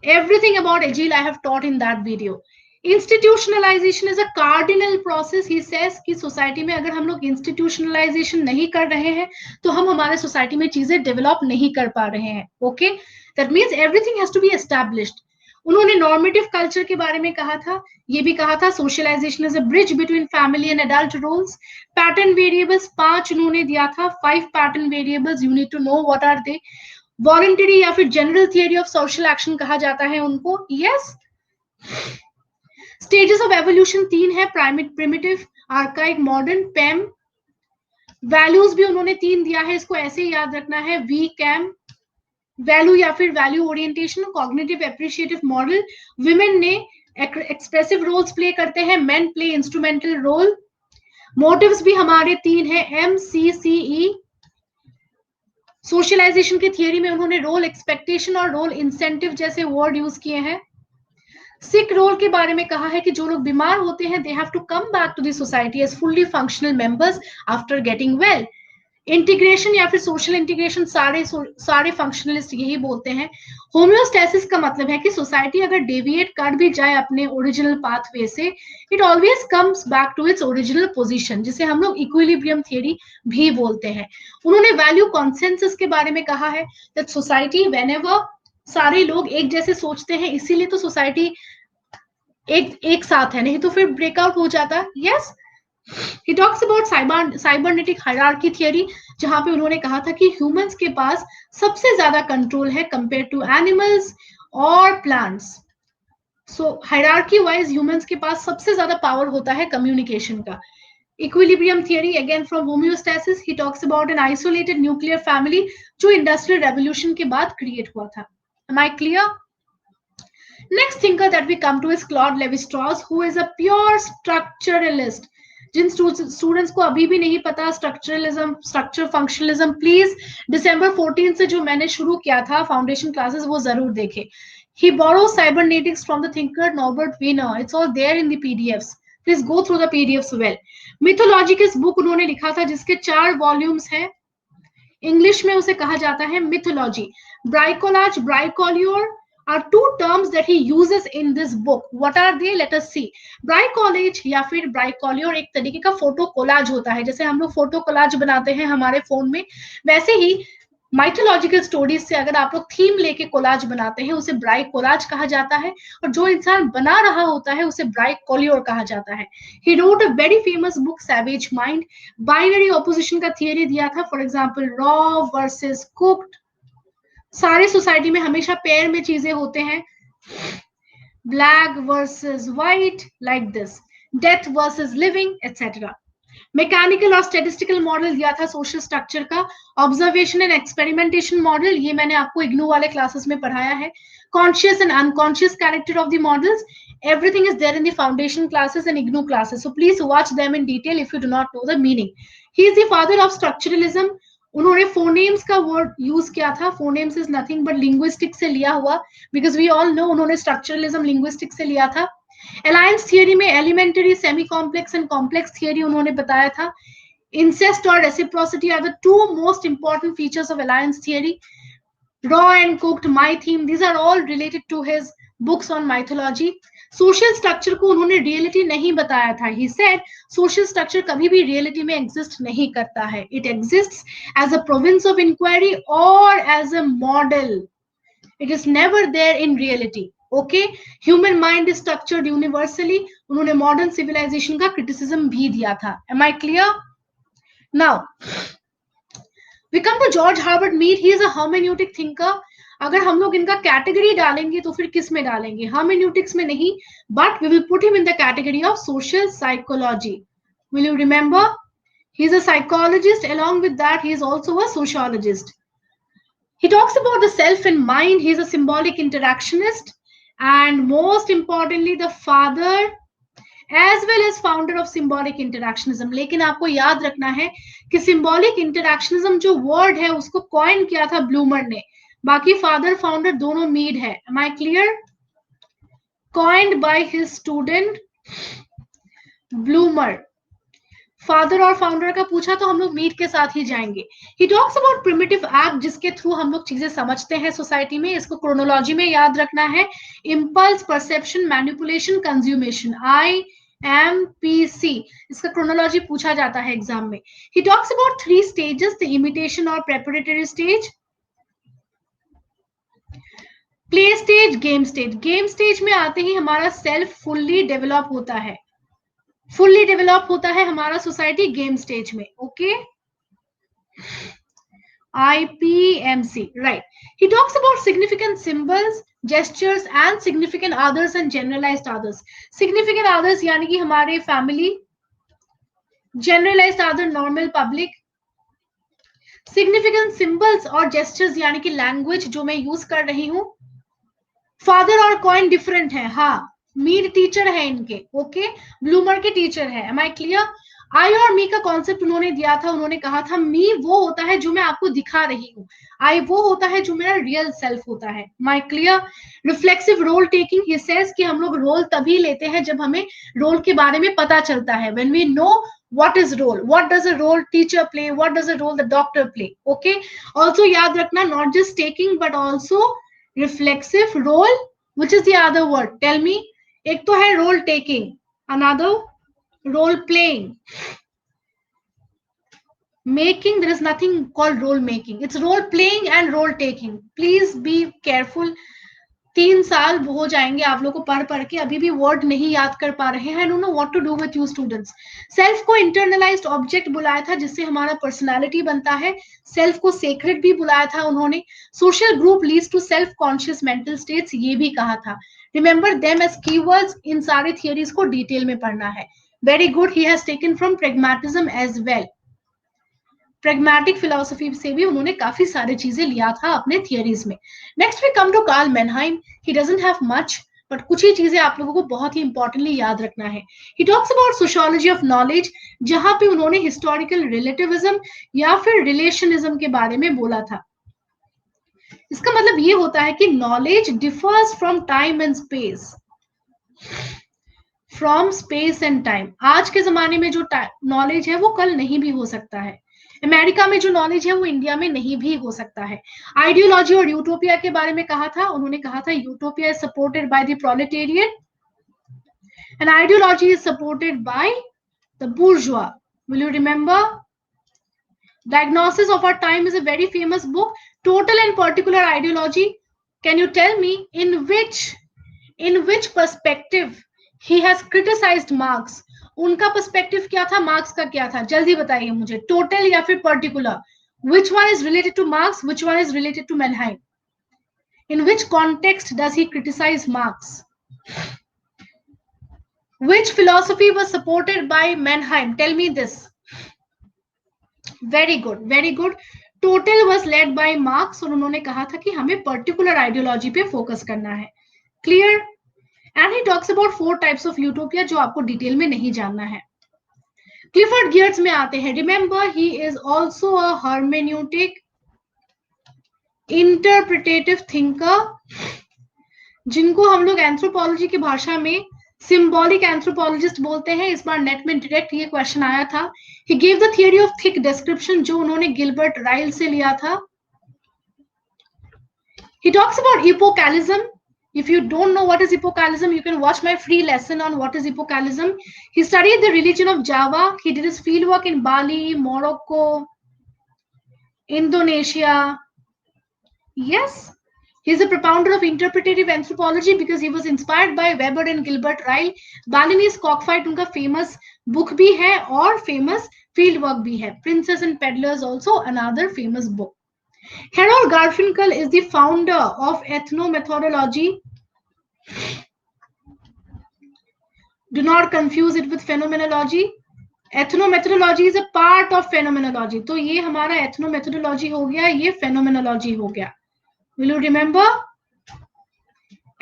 Everything about Agile I have taught in that video. Institutionalization is a cardinal process. He says कि society में अगर हम लोग institutionalization नहीं कर रहे हैं तो हम हमारे सोसाइटी में चीजें डेवलप नहीं कर पा रहे हैं. Okay, that means everything has to be established. उन्होंने नॉर्मेटिव कल्चर के बारे में कहा था. ये भी कहा था socialization is a bridge between family and adult roles. Pattern variables 5 उन्होंने दिया था. 5 pattern variables, you need to know what are they. Voluntary या फिर general theory of social action कहा जाता है उनको. यस. स्टेजेस ऑफ एवोल्यूशन 3 है. प्रिमिटिव, आर्काइक, मॉडर्न, पेम. वैल्यूज भी उन्होंने 3 दिया है. इसको ऐसे ही याद रखना है. वी कैम, वैल्यू या फिर value orientation, cognitive appreciative model. Women ने एक्सप्रेसिव रोल्स प्ले करते हैं. Men play instrumental role. Motives भी हमारे 3 है. MCCE. सोशलाइजेशन की थियरी में उन्होंने रोल एक्सपेक्टेशन और रोल इंसेंटिव जैसे वर्ड यूज किए हैं. सिक रोल के बारे में कहा है कि जो लोग बीमार होते हैं they have to come back to the society as fully functional members after getting well. Integration या फिर सोशल इंटीग्रेशन सारे फंक्शनलिस्ट यही बोलते हैं. होम्योस्टेसिस का मतलब है कि सोसाइटी अगर डेविएट कर भी जाए अपने ओरिजिनल पाथवे से, it always comes back to its original position, जिसे हम लोग इक्विलिब्रियम थियरी भी बोलते हैं. उन्होंने वैल्यू कॉन्सेंसस के बारे में कहा है दैट सोसाइटी व्हेनेवर सारे लोग एक जैसे सोचते हैं, इसीलिए तो सोसाइटी एक साथ है, नहीं तो फिर ब्रेकआउट हो जाता. Yes. He talks about cybernetic hierarchy theory, जहां पे उन्होंने कहा था कि ह्यूमंस के पास सबसे ज्यादा कंट्रोल है कंपेयर टू एनिमल्स और प्लांट्स. सो हायरार्की वाइज ह्यूमंस के पास सबसे ज्यादा पावर होता है कम्युनिकेशन का. Equilibrium theory again from homeostasis. He talks about an isolated nuclear family जो इंडस्ट्रियल रेवोल्यूशन के बाद क्रिएट हुआ था. Am I clear? Next thinker that we come to is Claude Lévi-Strauss, who is a pure structuralist. जिन students को अभी भी नहीं पता structuralism, structure functionalism, please December 14 से जो मैंने शुरू किया था फाउंडेशन क्लासेस वो जरूर देखें. He borrows cybernetics from the thinker Norbert Wiener. It's all there in the PDFs. Please go through the PDFs well. Mythology की बुक उन्होंने लिखा था जिसके 4 वॉल्यूम्स हैं. इंग्लिश में उसे कहा जाता है mythology. ब्राइकोलाज, ब्राइकोल्योर are two terms that he uses in this book. What are they? Let us see. ब्राइकोलेज या फिर ब्राइकोल्योर एक तरीके का फोटो कोलाज होता है. जैसे हम लोग फोटो कोलाज बनाते हैं हमारे फोन में, वैसे ही माइथोलॉजिकल स्टोरीज से अगर आप लोग थीम लेके कोलाज बनाते हैं उसे ब्राइकोलाज कहा जाता है, और जो इंसान बना रहा होता है उसे ब्राइकोल्योर कहा जाता है. He wrote a very famous book, Savage Mind. Binary opposition का थियरी दिया था. For example raw versus cooked. सारे सोसाइटी में हमेशा पेयर में चीजें होते हैं. Black versus white, like this. Death versus living, etcetera. Mechanical और स्टैटिस्टिकल मॉडल दिया था सोशल स्ट्रक्चर का. ऑब्जर्वेशन एंड एक्सपेरिमेंटेशन मॉडल, ये मैंने आपको इग्नू वाले क्लासेस में पढ़ाया है. Conscious and unconscious character of the models, everything is there in the foundation classes and IGNU classes, so please watch them in detail if you do not know the meaning. He is the father of structuralism. उन्होंने फोनेम्स का word use किया था. Phonemes is nothing but linguistic से लिया हुआ, because we all know उन्होंने structuralism linguistic से लिया था. अलायंस थियरी में elementary, semi complex and complex theory उन्होंने बताया था. इंसेस्ट और reciprocity are the 2 most important features of alliance theory. Raw and cooked, my theme, these are all related to his books on mythology. Social structure को उन्होंने reality नहीं बताया था. He said social structure कभी भी reality में exist नहीं करता है. It exists as a province of inquiry और as a model. It is never there in reality. Okay. Human mind is structured universally. उन्होंने मॉडर्न सिविलाइजेशन का क्रिटिसिज्म भी दिया था. Am I clear? Now we come to George Herbert Mead. He is a hermeneutic thinker. अगर हम लोग इनका category डालेंगे तो फिर किस में डालेंगे? हर्मेन्यूटिक्स में नहीं, but we will put him in the category of social psychology. Will you remember? He is a psychologist. along with that he is also a sociologist. He talks about the self and mind. He is a symbolic interactionist and most importantly the father as well as founder of symbolic interactionism. लेकिन आपको याद रखना है कि symbolic interactionism जो word है उसको coin किया था ब्लूमर ने. बाकी फादर फाउंडर दोनों मीड है. Am I clear? Coined by his student Bloomer. Father और फाउंडर का पूछा तो हम लोग मीट के साथ ही जाएंगे. ही टॉक्स अबाउट प्रिमिटिव एक्ट जिसके थ्रू हम लोग चीजें समझते हैं सोसाइटी में. इसको क्रोनोलॉजी में याद रखना है. Impulse, perception, manipulation, consummation, IMPC. इसका क्रोनोलॉजी पूछा जाता है एग्जाम में. He talks about 3 stages, the imitation और preparatory stage, play stage, game stage. Game stage में आते ही हमारा सेल्फ फुल्ली डेवलप होता है. फुल्ली डेवलप होता है हमारा सोसाइटी गेम स्टेज में. Okay, IPMC, right. He talks about significant symbols, gestures and significant others and generalized others. Significant others यानी कि हमारे family, generalized other normal public. Significant symbols और gestures यानी कि लैंग्वेज जो मैं यूज कर रही हूं. फादर और कॉइन डिफरेंट है. हाँ, मीड टीचर है इनके. ओके, ब्लूमर के टीचर है. Am I clear? आई और मी का कॉन्सेप्ट उन्होंने दिया था. उन्होंने कहा था मी वो होता है जो मैं आपको दिखा रही हूँ, आई वो होता है जो मेरा रियल सेल्फ होता है. My clear? Reflexive role taking, he says कि हम लोग रोल तभी लेते हैं जब हमें रोल के बारे में पता चलता है. When we know what is role, what does a role teacher play, what does a role the doctor play. Okay, also याद रखना, not just taking but also reflexive role. Which is the other word? Tell me. एक तो है role taking, another role playing. Making, there is nothing called role making, it's role playing and role taking. Please be careful. 3 साल हो जाएंगे आप लोग को पढ़ पढ़ के, अभी भी वर्ड नहीं याद कर पा रहे हैं. I don't know what to do with you students. Self को इंटरनलाइज्ड ऑब्जेक्ट बुलाया था जिससे हमारा पर्सनालिटी बनता है. सेल्फ को सेक्रेट भी बुलाया था उन्होंने. Social group leads to self conscious mental states, ये भी कहा था. Remember them as keywords. इन सारी थियरीज को डिटेल में पढ़ना है. Very good. He has taken from pragmatism as well. Pragmatic philosophy से भी उन्होंने काफी सारी चीजें लिया था अपने थियरीज में. Next we come to Karl Mannheim. He doesn't have much but कुछ ही चीजें आप लोगों को बहुत ही इंपॉर्टेंटली याद रखना है. He talks about sociology of knowledge, जहां पे उन्होंने हिस्टोरिकल रिलेटिविज्म या फिर रिलेशनिज्म के बारे में बोला था. इसका मतलब ये होता है कि knowledge differs from time and space, from space and time. आज के जमाने में जो नॉलेज है वो कल नहीं भी हो सकता है. अमेरिका में जो नॉलेज है वो इंडिया में नहीं भी हो सकता है. आइडियोलॉजी और यूटोपिया के बारे में कहा था. उन्होंने कहा था utopia is supported by the proletariat and ideology is supported by the bourgeoisie. Will you remember? Diagnosis of Our Time is a very famous book. Total and particular ideology. Can you tell me in which perspective he has criticized Marx? उनका perspective क्या था, marks का क्या था? जल्दी बताइए मुझे. Total या फिर particular? Which one is related to Marx? Which one is related to Mannheim? In which context does he criticize Marx? Which philosophy was supported by Mannheim? Tell me this. Very good, very good. Total was led by Marx और उन्होंने कहा था कि हमें particular ideology पे focus करना है. Clear? And he talks about 4 types of utopia जो आपको डिटेल में नहीं जानना है. क्लिफर्ड गियर्स में आते हैं. Remember he is also a hermeneutic interpretive thinker, जिनको हम लोग एंथ्रोपोलॉजी की भाषा में सिंबॉलिक एंथ्रोपोलॉजिस्ट बोलते हैं. इस बार नेट में डायरेक्ट ये क्वेश्चन आया था. He give the theory of thick description जो उन्होंने गिलबर्ट राइल से लिया था. He talks about hypocalism. If you don't know what is hippocalism, you can watch my free lesson on what is hippocalism. He studied the religion of Java. He did his fieldwork in Bali, Morocco, Indonesia. Yes, he is a propounder of interpretative anthropology because he was inspired by Weber and Gilbert Ryle. Balinese cockfight उनका famous book भी है और famous fieldwork भी है. Princess and Peddlers also another famous book. Harold Garfinkel is the founder of ethnomethodology. Do not confuse it with phenomenology. Ethnomethodology is a part of phenomenology. तो ये हमारा ethnomethodology हो गया, ये phenomenology हो गया. Will you remember?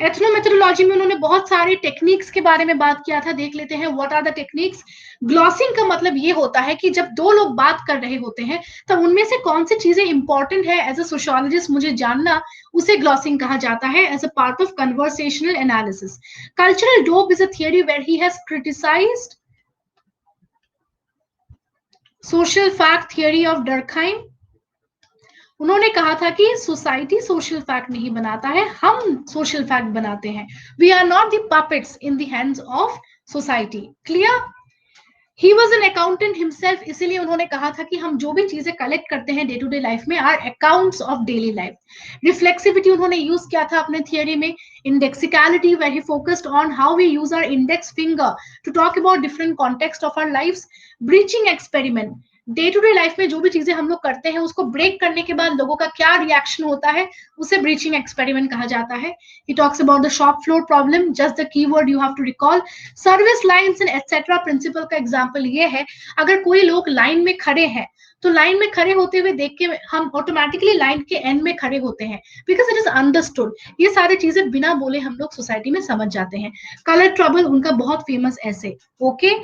एथनोमेथोडोलॉजी में उन्होंने बहुत सारे टेक्निक्स के बारे में बात किया था. देख लेते हैं what are the techniques. Glossing का मतलब ये होता है कि जब 2 लोग बात कर रहे होते हैं तब उनमें से कौन सी चीजें इंपॉर्टेंट है एज अ सोशियोलॉजिस्ट मुझे जानना, उसे ग्लॉसिंग कहा जाता है as a part of conversational analysis. Cultural dope is a theory where he has criticized social fact theory of Durkheim, उन्होंने कहा था कि सोसाइटी सोशल फैक्ट नहीं बनाता है, हम सोशल फैक्ट बनाते हैं। We are not the puppets in the hands of society. Clear? He was an accountant himself, इसीलिए उन्होंने कहा था कि हम जो भी चीजें कलेक्ट करते हैं डे टू डे लाइफ में are accounts of daily life. Reflexivity उन्होंने यूज किया था अपने थियरी में। Indexicality, where he focused on how we use our index finger to talk about different context of our life. Breaching experiment, day to day life में जो भी चीजें हम लोग करते हैं उसको ब्रेक करने के बाद लोगों का क्या रिएक्शन होता है, उसे ब्रीचिंग एक्सपेरिमेंट कहा जाता है। He talks about the shop floor problem, just the keyword you have to recall. Service lines and etcetera principle का एग्जांपल ये है, अगर कोई लोग लाइन में खड़े हैं तो लाइन में खड़े होते हुए देख के हम ऑटोमेटिकली लाइन के एंड में खड़े होते हैं, बिकॉज इट इज अंडरस्टूड। ये सारी चीजें बिना बोले हम लोग सोसाइटी में समझ जाते हैं। कलर ट्रबल उनका बहुत फेमस ऐसे। Okay,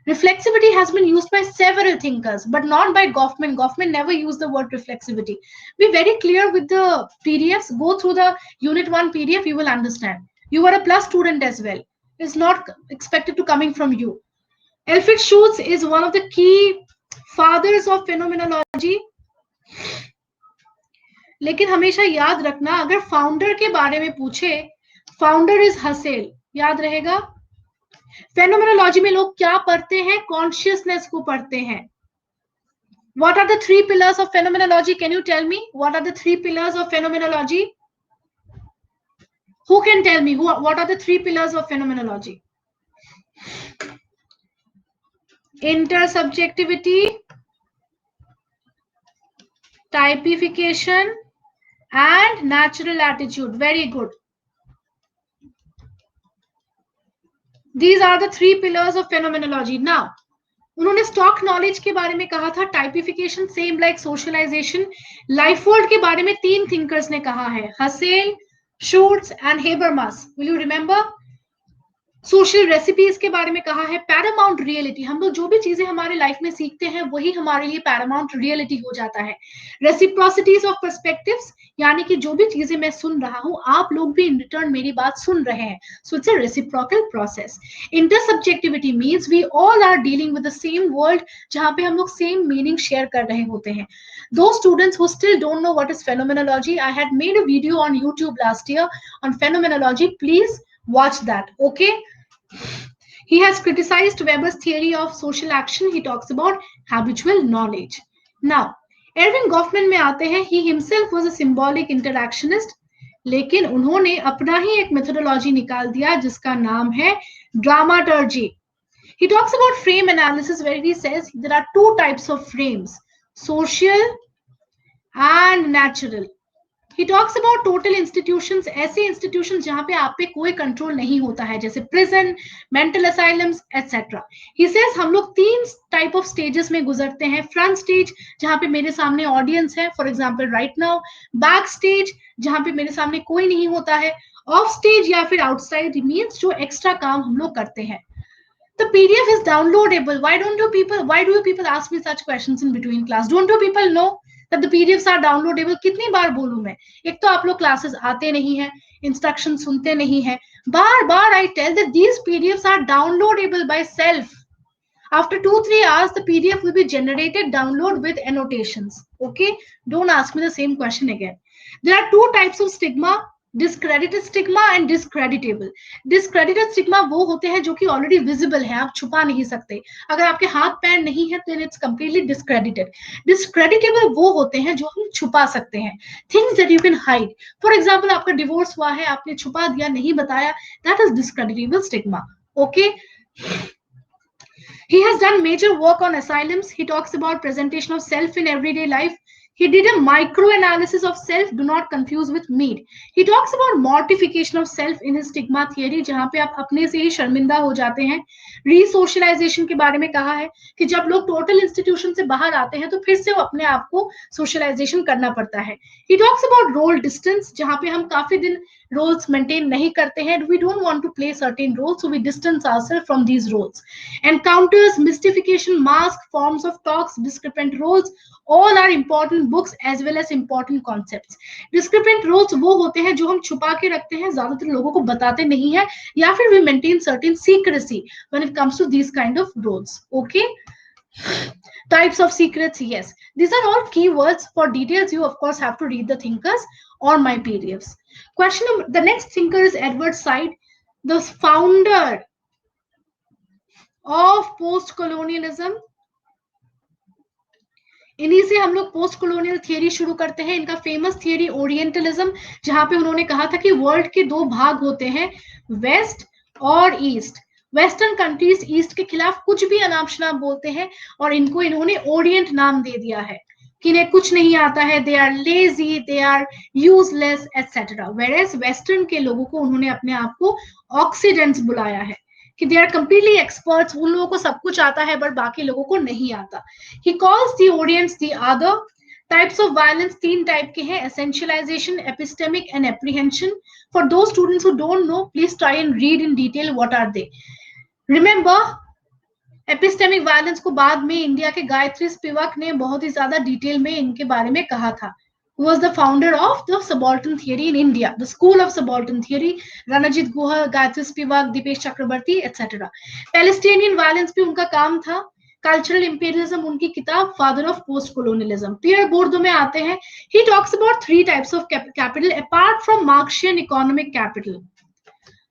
reflexivity has been used by several thinkers, but not by Goffman. Goffman never used the word reflexivity. Be very clear with the PDFs. Go through the Unit 1 PDF, you will understand. You are a plus student as well. It's not expected to coming from you. Alfred Schultz is one of the key fathers of phenomenology. लेकिन हमेशा याद रखना, अगर founder के बारे में पूछे, founder is hassle, याद रहेगा। फेनोमेनोलॉजी में लोग क्या पढ़ते हैं? कॉन्शियसनेस को पढ़ते हैं। What are the 3 pillars of phenomenology? Can you tell me what are the 3 pillars of phenomenology? Who can tell me what are the 3 pillars of phenomenology? Intersubjectivity, typification and natural attitude. Very good. These are the 3 pillars of phenomenology. Now, उन्होंने stock knowledge के बारे में कहा था, typification same like socialization. Life world के बारे में 3 thinkers ने कहा है, Husserl, Schutz and Habermas. Will you remember? Social recipes के बारे में कहा है, पैरामाउंट रियलिटी, हम लोग जो भी चीजें हमारे लाइफ में सीखते हैं वही हमारे लिए पैरामाउंट रियलिटी हो जाता है। रेसिप्रोसिटीज ऑफ पर्सपेक्टिव्स, यानी कि जो भी चीजें मैं सुन रहा हूं आप लोग भी इन रिटर्न मेरी बात सुन रहे हैं, so it's a reciprocal process. Intersubjectivity means we all are dealing with the same world, जहां पे हम लोग सेम मीनिंग शेयर कर रहे होते हैं। Those students who still don't know what is phenomenology, I had made a video on YouTube last year on phenomenology. Please watch that. Okay. He has criticized Weber's theory of social action. He talks about habitual knowledge. Now, Erving Goffman में आते हैं. He himself was a symbolic interactionist, लेकिन उन्होंने अपना ही एक methodology निकाल दिया जिसका नाम है dramaturgy. He talks about frame analysis where he says there are 2 types of frames, social and natural. He talks about total institutions, ऐसे institutions जहां पे आप पे कोई कंट्रोल नहीं होता है, जैसे prison, mental asylums, etc. He says हम लोग 3 टाइप ऑफ स्टेजेस में गुजरते हैं। फ्रंट स्टेज जहां पे मेरे सामने ऑडियंस है, for example right now. Back stage जहां पे मेरे सामने कोई नहीं होता है। ऑफ स्टेज या फिर आउटसाइड मीन्स जो एक्स्ट्रा काम हम लोग करते हैं। The PDF is downloadable. Why do you people ask me such questions in between class? Don't you people know that the PDFs are downloadable? कितनी बार बोलूं मैं? एक तो आप लोग क्लासेस आते नहीं हैं, इंस्ट्रक्शन सुनते नहीं हैं। बार बार I tell that these PDFs are downloadable by self. After 2-3 hours, the PDF will be generated, download with annotations. Okay? Don't ask me the same question again. There are 2 types of stigma. Discredited stigma and discreditable. Discredited stigma वो होते हैं जो कि already visible है, आप छुपा नहीं सकते। अगर आपके हाथ पैर नहीं है तो इट्स कंप्लीटली डिस्क्रेडिटेड। डिस्क्रेडिटेबल वो होते हैं जो हम छुपा सकते हैं, things that you can hide. For example आपका डिवोर्स हुआ है, आपने छुपा दिया, नहीं बताया, that is discreditable stigma. Okay. He has done major work on asylums. He talks about presentation of self in everyday life. He did a micro-analysis of self. Do not confuse with meat. He talks about mortification of self in his stigma theory, जहां पे आप अपने से ही शर्मिंदा हो जाते हैं। Resocialization के बारे में कहा है कि जब लोग टोटल इंस्टीट्यूशन से बाहर आते हैं तो फिर से वो अपने आप को सोशलाइजेशन करना पड़ता है। He talks about role distance, जहां पे हम काफी दिन roles maintain नहीं करते हैं. We don't want to play certain roles, so we distance ourselves from these roles. Encounters, mystification, mask, forms of talks, discrepant roles, all are important books as well as important concepts. Discrepant roles वो होते हैं जो हम छुपा के रखते हैं, ज्यादातर लोगों को बताते नहीं है, या फिर we maintain certain secrecy when it comes to these kind of roles. Okay. Types of secrets, yes. These are all keywords. For details, you of course have to read the thinkers or my PDFs. The next thinker is Edward Said, the founder of post colonialism. इन्हीं से हम लोग post colonial theory शुरू करते हैं. इनका famous theory orientalism, जहां पे उन्होंने कहा था कि वर्ल्ड के दो भाग होते हैं, वेस्ट और ईस्ट. वेस्टर्न कंट्रीज ईस्ट के खिलाफ कुछ भी अनाप शनाप बोलते हैं और इनको इन्होंने ओरिएंट नाम दे दिया है कि इन्हें कुछ नहीं आता है, they are lazy, they are useless etcetera. Whereas western के लोगों को उन्होंने अपने आप को ऑक्सीडेंट्स बुलाया है कि दे आर कंप्लीटली एक्सपर्ट्स, उन लोगों को सब कुछ आता है बट बाकी लोगों को नहीं आता. He calls the orients the other. Types of violence तीन टाइप के हैं, essentialisation, epistemic and apprehension. For those students who don't know, please try and read in detail what are they. Remember, epistemic violence को बाद में India के Gayatri Spivak ने बहुत ही ज्यादा डिटेल में इनके बारे में कहा था. Who was the founder of the subaltern theory in India, the school of subaltern theory, Ranajit Guha, Gayatri Spivak, Dipesh Chakrabarty, etc. Palestinian violence भी उनका काम था. Cultural imperialism उनकी किताब Father of Post Colonialism. Pierre Bourdieu में आते हैं. He talks about three types of capital apart from Marxian economic capital.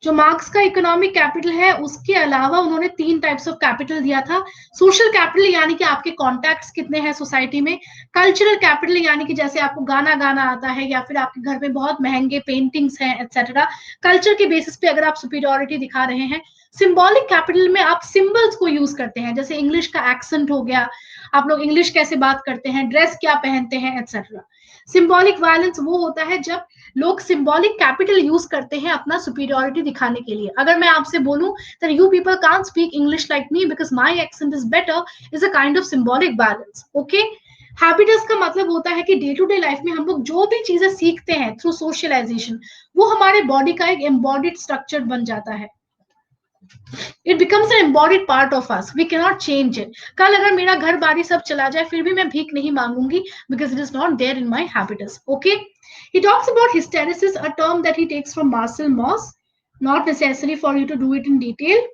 जो मार्क्स का इकोनॉमिक कैपिटल है उसके अलावा उन्होंने तीन टाइप्स ऑफ कैपिटल दिया था. सोशल कैपिटल यानी कि आपके कॉन्टैक्ट्स कितने हैं सोसाइटी में. कल्चरल कैपिटल यानी कि जैसे आपको गाना गाना आता है या फिर आपके घर में बहुत महंगे पेंटिंग्स हैं एटसेट्रा, कल्चर के बेसिस पे अगर आप सुपीरियरिटी दिखा रहे हैं. सिंबॉलिक कैपिटल में आप सिंबल्स को यूज करते हैं, जैसे इंग्लिश का एक्सेंट हो गया, आप लोग इंग्लिश कैसे बात करते हैं, ड्रेस क्या पहनते हैं एटसेट्रा. सिंबॉलिक वायलेंस वो होता है जब लोग सिंबॉलिक कैपिटल यूज करते हैं अपना सुपीरियरिटी दिखाने के लिए. अगर मैं आपसे बोलूं that you people can't speak English like me because my accent is better is a kind of symbolic balance. Okay? Habits का मतलब होता है कि डे टू डे लाइफ में हम लोग जो भी चीजें सीखते हैं थ्रू सोशलाइजेशन, वो हमारे बॉडी का एक एम्बॉडिड स्ट्रक्चर बन जाता है. It becomes an embodied part of us. We cannot change it. कल अगर मेरा घर बारी सब चला जाए फिर भी मैं भीख नहीं मांगूंगी because it is not there in my habitus. Okay? He talks about hysteresis, a term that he takes from Marcel Mauss. Not necessary for you to do it in detail.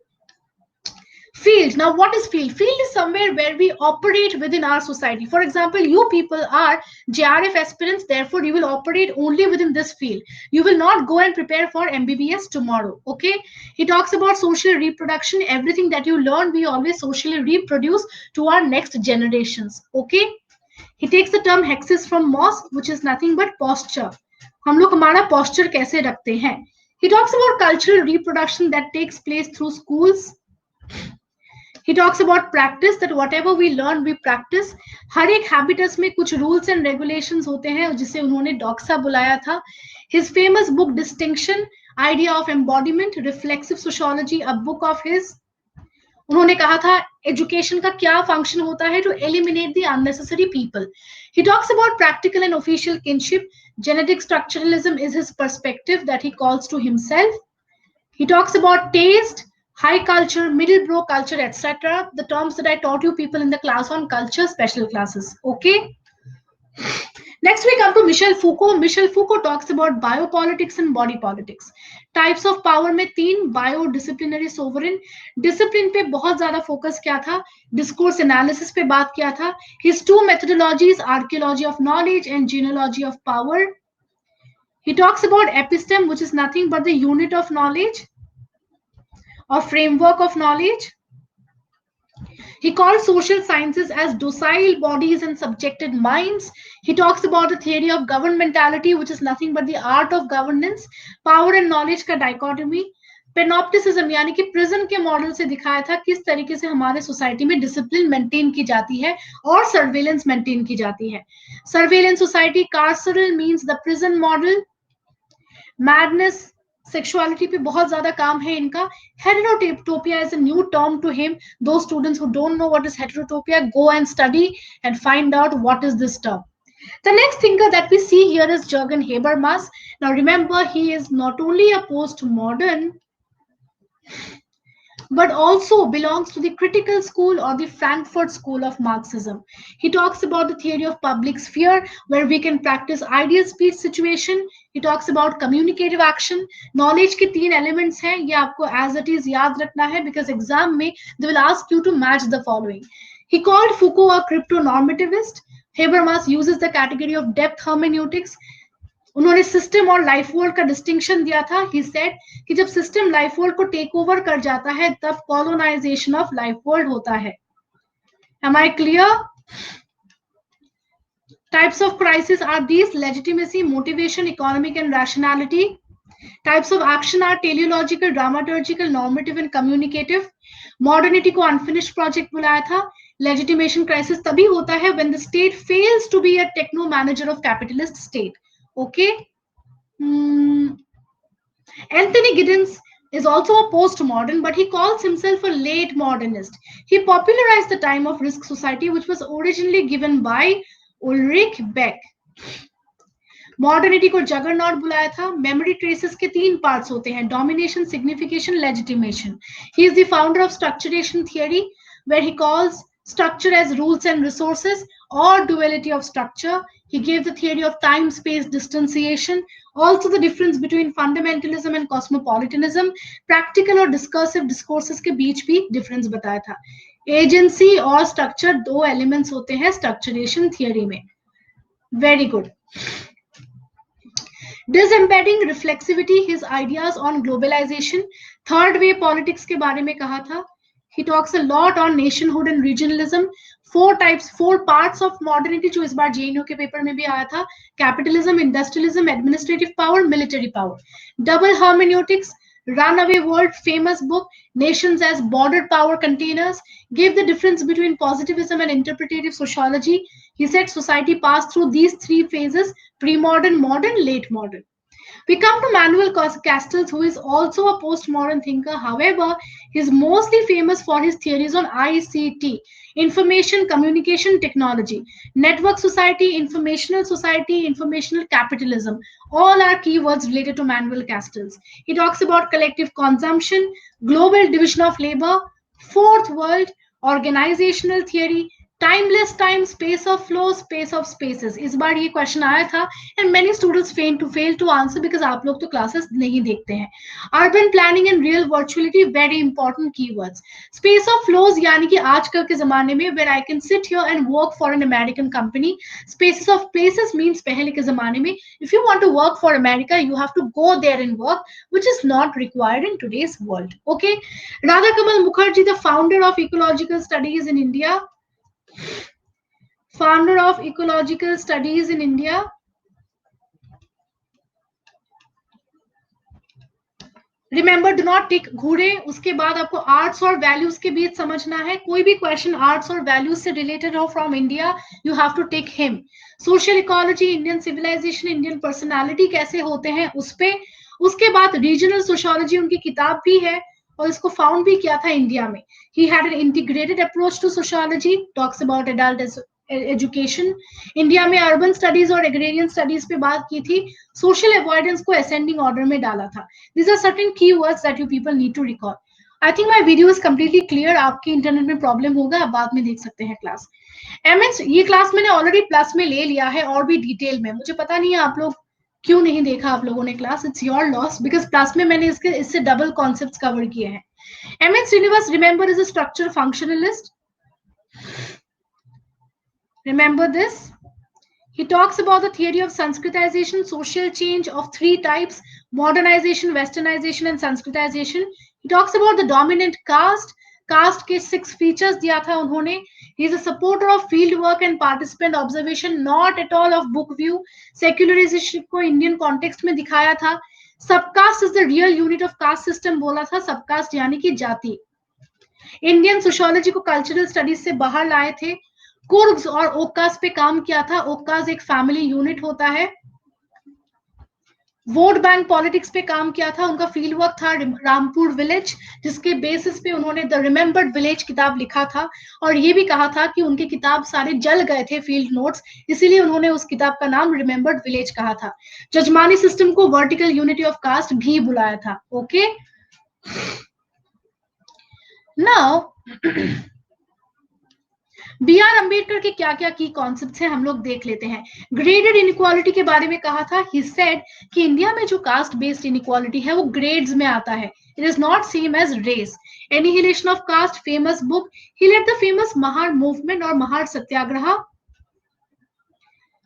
Field. Now, what is field? Field is somewhere where we operate within our society. For example, you people are JRF aspirants, therefore you will operate only within this field. You will not go and prepare for MBBS tomorrow. Okay? He talks about social reproduction. Everything that you learn, we always socially reproduce to our next generations. Okay? He takes the term hexis from Moss, which is nothing but posture. हम लोग हमारा posture कैसे रखते हैं. He talks about cultural reproduction that takes place through schools. He talks about practice, that whatever we learn, we practice. हर एक habitus में कुछ rules and regulations होते हैं जिसे उन्होंने डॉक्सा बुलाया था. His famous book Distinction, Idea of Embodiment, Reflexive Sociology, a book of his. उन्होंने कहा था एजुकेशन का क्या फंक्शन होता है, to eliminate the unnecessary people. He talks about practical and official kinship. Genetic structuralism is his perspective that he calls to himself. He talks about taste, high culture, middle bro culture, etc. The terms that I taught you people in the class on culture special classes. Okay? Next we come to Michel Foucault. Michel Foucault talks about biopolitics and body politics. Types of power में तीन, bio, disciplinary, sovereign. Discipline पे बहुत ज्यादा focus किया था, discourse analysis पे बात किया था. His two methodologies, archaeology of knowledge and genealogy of power. He talks about episteme, which is nothing but the unit of knowledge or framework of knowledge. He calls social sciences as docile bodies and subjected minds. He talks about the theory of governmentality, which is nothing but the art of governance. Power and knowledge का dichotomy. पेनोप्टिसिज्म यानी कि prison के model से दिखाया था किस तरीके से हमारे सोसाइटी में डिसिप्लिन मेंटेन की जाती है और सर्वेलेंस मेंटेन की जाती है. Surveillance society, carceral means the prison model. Madness, sexuality पे बहुत ज्यादा काम है इनका. Heterotopia is a new term to him. Those students who don't know what is heterotopia, go and study and find out what is this term. The next thinker that we see here is Jürgen Habermas. Now remember, he is not only a postmodern but also belongs to the critical school or the Frankfurt School of Marxism. He talks about the theory of public sphere, where we can practice ideal speech situation. He talks about communicative action. Knowledge के तीन elements हैं, ये आपको as it is याद रखना है because exam में they will ask you to match the following. He called Foucault a crypto-normativist. Habermas uses the category of depth hermeneutics. उन्होंने सिस्टम और लाइफ वर्ल्ड का डिस्टिंक्शन दिया था. He said कि जब सिस्टम लाइफ वर्ल्ड को take over कर जाता है तब कॉलोनाइजेशन ऑफ लाइफ वर्ल्ड होता है. Am I clear? Types of crisis are these: legitimacy, motivation, economic and rationality. Types of action are teleological, dramaturgical, normative and communicative. Modernity को unfinished project बुलाया था. Legitimation crisis तभी होता है when the state fails to be a techno manager of capitalist state. Okay. Anthony Giddens is also a postmodern, but he calls himself a late modernist. He popularized the time of risk society, which was originally given by Ulrich Beck. Modernity को juggernaut बुलाया था. Memory traces के 3 parts होते हैं: domination, signification, legitimation. He is the founder of structuration theory, where he calls structure as rules and resources or duality of structure. He gave the theory of time-space distanciation, also the difference between fundamentalism and cosmopolitanism. Practical और discursive discourses के बीच भी difference बताया था. Agency और structure 2 elements होते हैं structuration theory में. Very good. Disembedding reflexivity, his ideas on globalization. Third wave politics के बारे में कहा था. He talks a lot on nationhood and regionalism. 4 parts of modernity जो इस बार JNU के पेपर में भी आया था: capitalism, industrialism, administrative power, military power. Double hermeneutics, runaway world, famous book, nations as border power containers, gave the difference between positivism and interpretative sociology. He said society passed through these 3 phases: pre-modern, modern, late modern. We come to Manuel Castells, who is also a postmodern thinker. However, he is mostly famous for his theories on ICT, information communication technology, network society, informational capitalism. All are keywords related to Manuel Castells. He talks about collective consumption, global division of labor, fourth world, organizational theory, timeless time, space of flow, space of spaces. इस बार ये question आया था and many students fail to answer because आप लोग तो classes नहीं देखते हैं. Urban planning and real virtuality, very important keywords. Space of flows यानी कि आजकल के जमाने में where I can sit here and work for an American company. Spaces of places means पहले के जमाने में if you want to work for America you have to go there and work, which is not required in today's world. Okay. Radha Kamal Mukherjee, the founder of ecological studies in India. Founder of ecological studies in India. Remember, do not tick घूरे. उसके बाद आपको arts और values के बीच समझना है. कोई भी क्वेश्चन आर्ट्स और वैल्यूज से रिलेटेड हो from India, you have to tick him. Social ecology, Indian civilization, Indian personality कैसे होते हैं उस पे. उसके बाद रीजनल सोशियोलॉजी, उनकी किताब भी है और इसको फाउंड भी किया था इंडिया में. He had an integrated approach to sociology, talks about adult education. India में अर्बन स्टडीज और एग्रेरियन स्टडीज पे बात की थी. सोशल अवॉइडेंस को असेंडिंग ऑर्डर में डाला था. These are certain keywords that you people need to recall. I think my video is completely clear. आपके इंटरनेट में प्रॉब्लम होगा, आप बाद में देख सकते हैं क्लास. एमएस ये क्लास मैंने ऑलरेडी प्लस में ले लिया है और भी डिटेल में. मुझे पता नहीं है आप लोग क्यों नहीं देखा आप लोगों ने class. It's your loss because plus में मैंने इससे डबल कॉन्सेप्ट्स कवर किए हैं. MS Srinivas, remember, is a structure functionalist. Remember this. He talks about the theory of Sanskritization, social change of 3 types: modernization, westernization and Sanskritization. He talks about the dominant caste. Caste के 6 features दिया था उन्होंने. He is a supporter of field work and participant observation, not at all of book view. Secularization को Indian context में दिखाया था. Subcaste is the real unit of caste system बोला था. Subcaste यानी कि जाति. इंडियन सोशियोलॉजी को कल्चरल स्टडीज से बाहर लाए थे. कुर्ग्स और ओक्कास पे काम किया था. ओक्कास एक फैमिली यूनिट होता है. वोट बैंक पॉलिटिक्स पे काम किया था. उनका फील्ड वर्क था रामपुर विलेज, जिसके बेसिस पे उन्होंने द रिमेम्बर्ड विलेज किताब लिखा था और ये भी कहा था कि उनके किताब सारे जल गए थे फील्ड नोट्स, इसीलिए उन्होंने उस किताब का नाम रिमेम्बर्ड विलेज कहा था. जजमानी सिस्टम को वर्टिकल यूनिटी ऑफ कास्ट भी बुलाया था. Okay. Now B R Ambedkar के क्या क्या की कॉन्सेप्ट्स हैं हम लोग देख लेते हैं. ग्रेडेड इनइक्वालिटी के बारे में कहा था. ही सेड कि इंडिया में जो कास्ट बेस्ड इनइक्वालिटी है वो ग्रेड्स में आता है. It is not same as race. Annihilation of caste, famous book. He led the famous Mahar movement or Mahar Satyagraha.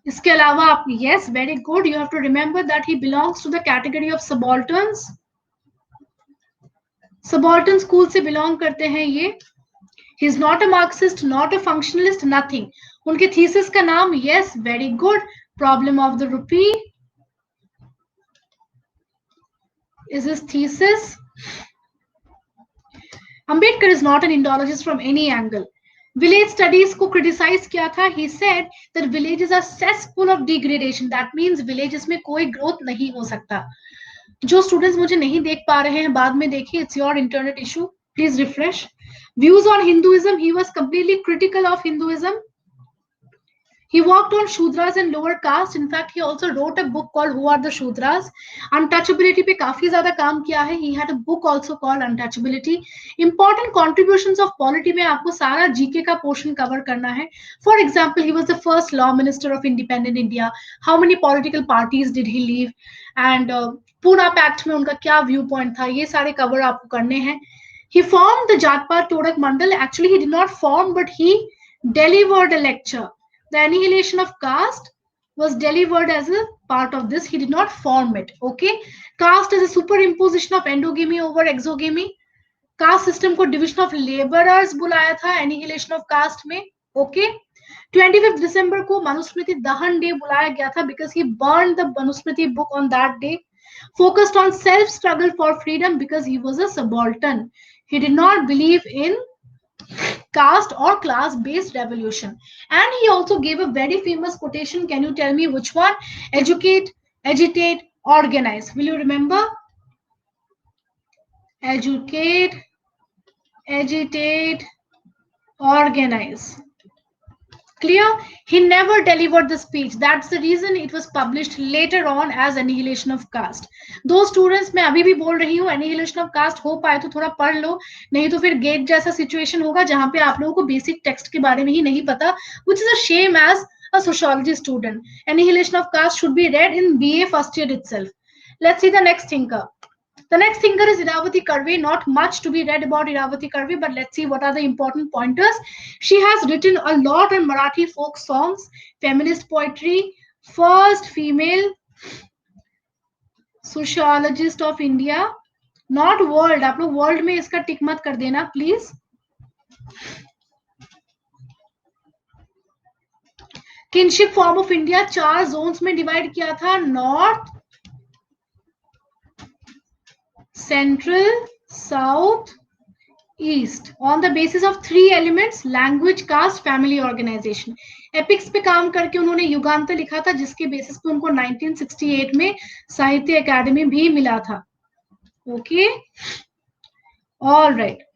इसके अलावा आप yes, very good. You have to remember that he belongs to the category of subalterns. Subaltern school से belong करते हैं ये. He is not a Marxist, not a functionalist, nothing. उनके thesis का नाम yes, very good. Problem of the rupee is his thesis. Ambedkar is not an Indologist from any angle. Village studies को criticize किया था. He said that villages are cesspool of degradation. That means villages में कोई growth नहीं हो सकता. जो students मुझे नहीं देख पा रहे हैं बाद में देखिए. It's your internet issue. Please refresh. Views on Hinduism. He was completely critical of Hinduism. He worked on Shudras and lower caste. In fact, he also wrote a book called Who Are the Shudras? Untouchability पे काफी ज़्यादा काम किया है. He had a book also called Untouchability. Important contributions of polity में आपको सारा GK का portion cover करना है. For example, he was the first law minister of independent India. How many political parties did he leave? And Pune Pact में उनका क्या viewpoint था? ये सारे cover आपको करने हैं. He formed the Jatpat Todak Mandal. Actually, he did not form, but he delivered a lecture. The annihilation of caste was delivered as a part of this. He did not form it. Okay. Caste is a superimposition of endogamy over exogamy. Caste system को division of laborers बुलाया था annihilation of caste में. Okay. 25th December को Manusmriti Dahan Day बुलाया गया था because he burned the Manusmriti book on that day. Focused on self struggle for freedom because he was a subaltern. He did not believe in caste or class based revolution. And he also gave a very famous quotation. Can you tell me which one? Educate, agitate, organize. Will you remember? Educate, agitate, organize. Clear? He never delivered the speech. That's the reason it was published later on as Annihilation of Caste. Those students, मैं अभी भी बोल रही हूँ, Annihilation of Caste हो पाए तो थोड़ा पढ़ लो, नहीं तो फिर गेट जैसा सिचुएशन होगा जहां पे आप लोगों को बेसिक टेक्स्ट के बारे में ही नहीं पता, which is a shame as a sociology student. Annihilation of Caste should be read in BA first year itself. Let's see the next thinker. The next thinker is Iravati Karve. Not much to be read about Iravati Karve, but let's see what are the important pointers. She has written a lot on Marathi folk songs, feminist poetry, first female sociologist of India. Not world. आप लोग world में इसका टिक मत कर देना, please. Kinship form of India 4 zones में divide किया था. North, Central, South, East, on the basis of 3 elements: language, caste, family, organization. Epics पे काम करके उन्होंने युगांत लिखा था जिसके बेसिस पे उनको 1968 में साहित्य अकादमी भी मिला था. Okay, all right.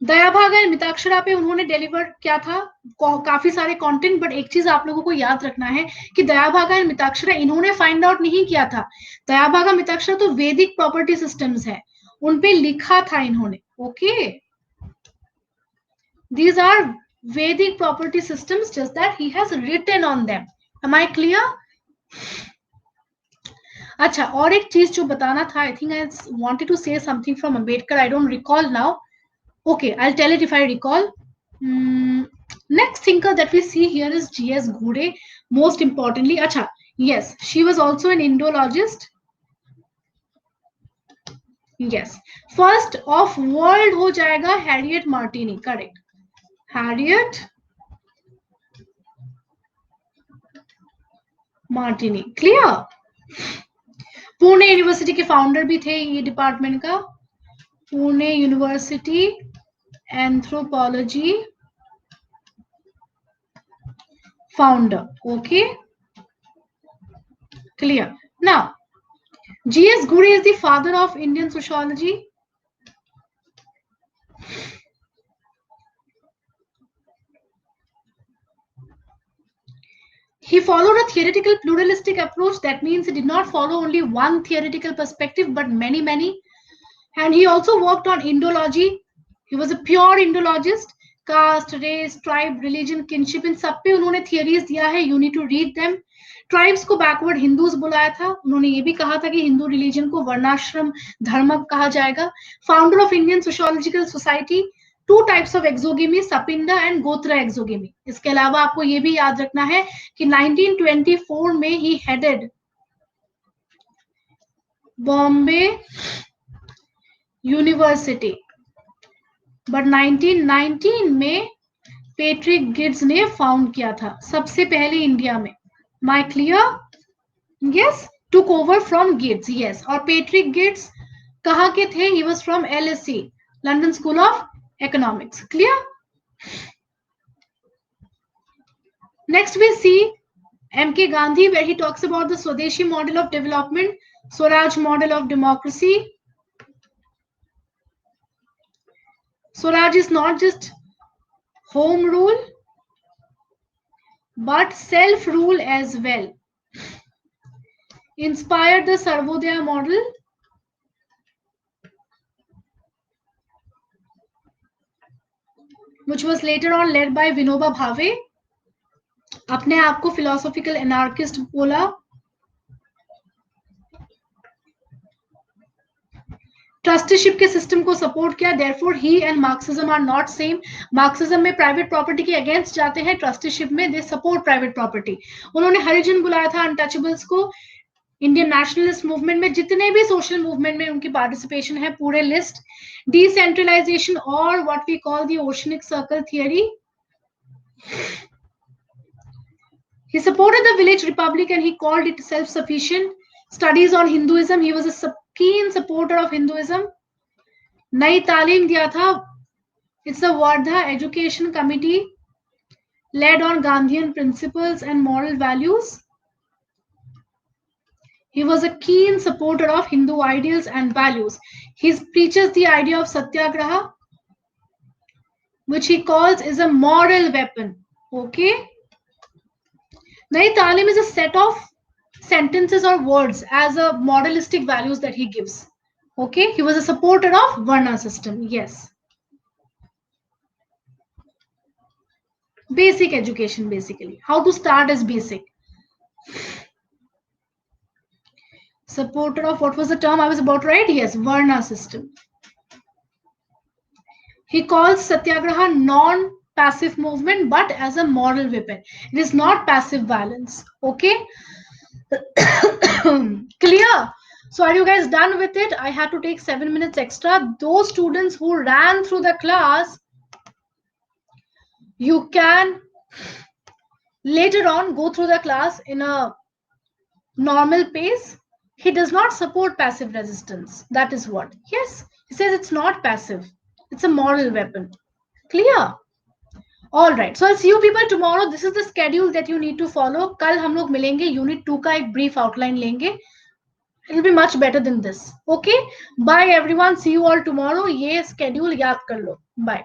Dayabhaga and Mitakshara पे उन्होंने डिलीवर किया था काफी सारे कंटेंट, बट एक चीज आप लोगों को याद रखना है कि दयाभागा एंड मिताक्षरा इन्होंने फाइंड आउट नहीं किया था. दयाभागा मिताक्षरा तो वैदिक प्रॉपर्टी सिस्टम्स है, उन पे लिखा था इन्होंने. Okay, these are Vedic property systems, just that he has written on them. Am I clear? अच्छा, और एक चीज जो बताना था, I think I wanted to say something from Ambedkar, I don't recall now. Okay, I'll tell it if I recall. Next thinker that we see here is G.S. Ghode. Most importantly, acha, yes, she was also an Indologist. Yes. First of world हो जाएगा Harriet Martini. Correct. Harriet Martini. Clear? Pune university के founder भी थे ये department का. Pune university anthropology founder. Okay, clear. Now, G.S. Ghode is the father of Indian sociology. He followed a theoretical pluralistic approach. That means he did not follow only one theoretical perspective, but many. And he also worked on Indology. He was a pure Indologist. Caste, race, tribe, religion, kinship, इन सब पे उन्होंने theories दिया है. You need to read them. Tribes को backward Hindus बुलाया था, उन्होंने ये भी कहा था कि हिंदू रिलीजन को वर्णाश्रम धर्म कहा जाएगा। Founder of Indian sociological society, 2 types of exogamy, सपिंडा and गोत्रा एक्सोगेमी। इसके अलावा आपको ये भी याद रखना है कि 1924 में ही हेडेड बॉम्बे यूनिवर्सिटी, बट 1919 में पैट्रिक गिड्स ने फाउंड किया था, सबसे पहले इंडिया में। My clear? Yes, took over from Geddes, yes. और पैट्रिक गिड्स कहाँ के थे? He was from LSE, London School of Economics. Clear? Next we see M.K. Gandhi, where he talks about the Swadeshi model of development, Swaraj model of democracy. Swaraj is not just home rule, but self-rule as well. Inspired the Sarvodaya model, which was later on led by Vinoba Bhave. अपने आप को philosophical anarchist बोला। Trusteeship के system को support किया, therefore he and Marxism are not same. Marxism में private property के against जाते हैं, ट्रस्टीशिप में दे सपोर्ट प्राइवेट प्रॉपर्टी। उन्होंने हरिजन बुलाया था, अनटचेबल्स को। इंडियन नेशनलिस्ट मूवमेंट में जितने भी सोशल मूवमेंट में उनकी पार्टिसिपेशन है, पूरे लिस्ट। डिसेंट्रलाइजेशन और what we call the oceanic circle theory. He supported the village republic and he called it self-sufficient. Studies on Hinduism, he was a keen supporter of Hinduism. नई तालीम दिया था, it's the Wardha Education Committee led on Gandhian principles and moral values. He was a keen supporter of Hindu ideals and values. He preaches the idea of satyagraha, which he calls is a moral weapon. Okay? Nai Talim is a set of sentences or words as a moralistic values that he gives. Okay? He was a supporter of Varna system. Yes. Basic education, basically. How to start is basic. Supporter of, what was the term I was about to write? Yes, Varna system. He calls Satyagraha non-passive movement, but as a moral weapon. It is not passive violence. Okay? Clear? So are you guys done with it? I had to take 7 minutes extra. Those students who ran through the class, you can later on go through the class in a normal pace. He does not support passive resistance. That is what. Yes, he says it's not passive. It's a moral weapon. Clear? All right. So I'll see you people tomorrow. This is the schedule that you need to follow. कल हम लोग मिलेंगे. Unit 2 का एक brief outline लेंगे. It'll be much better than this. Okay? Bye everyone. See you all tomorrow. ये schedule याद कर लो. Bye.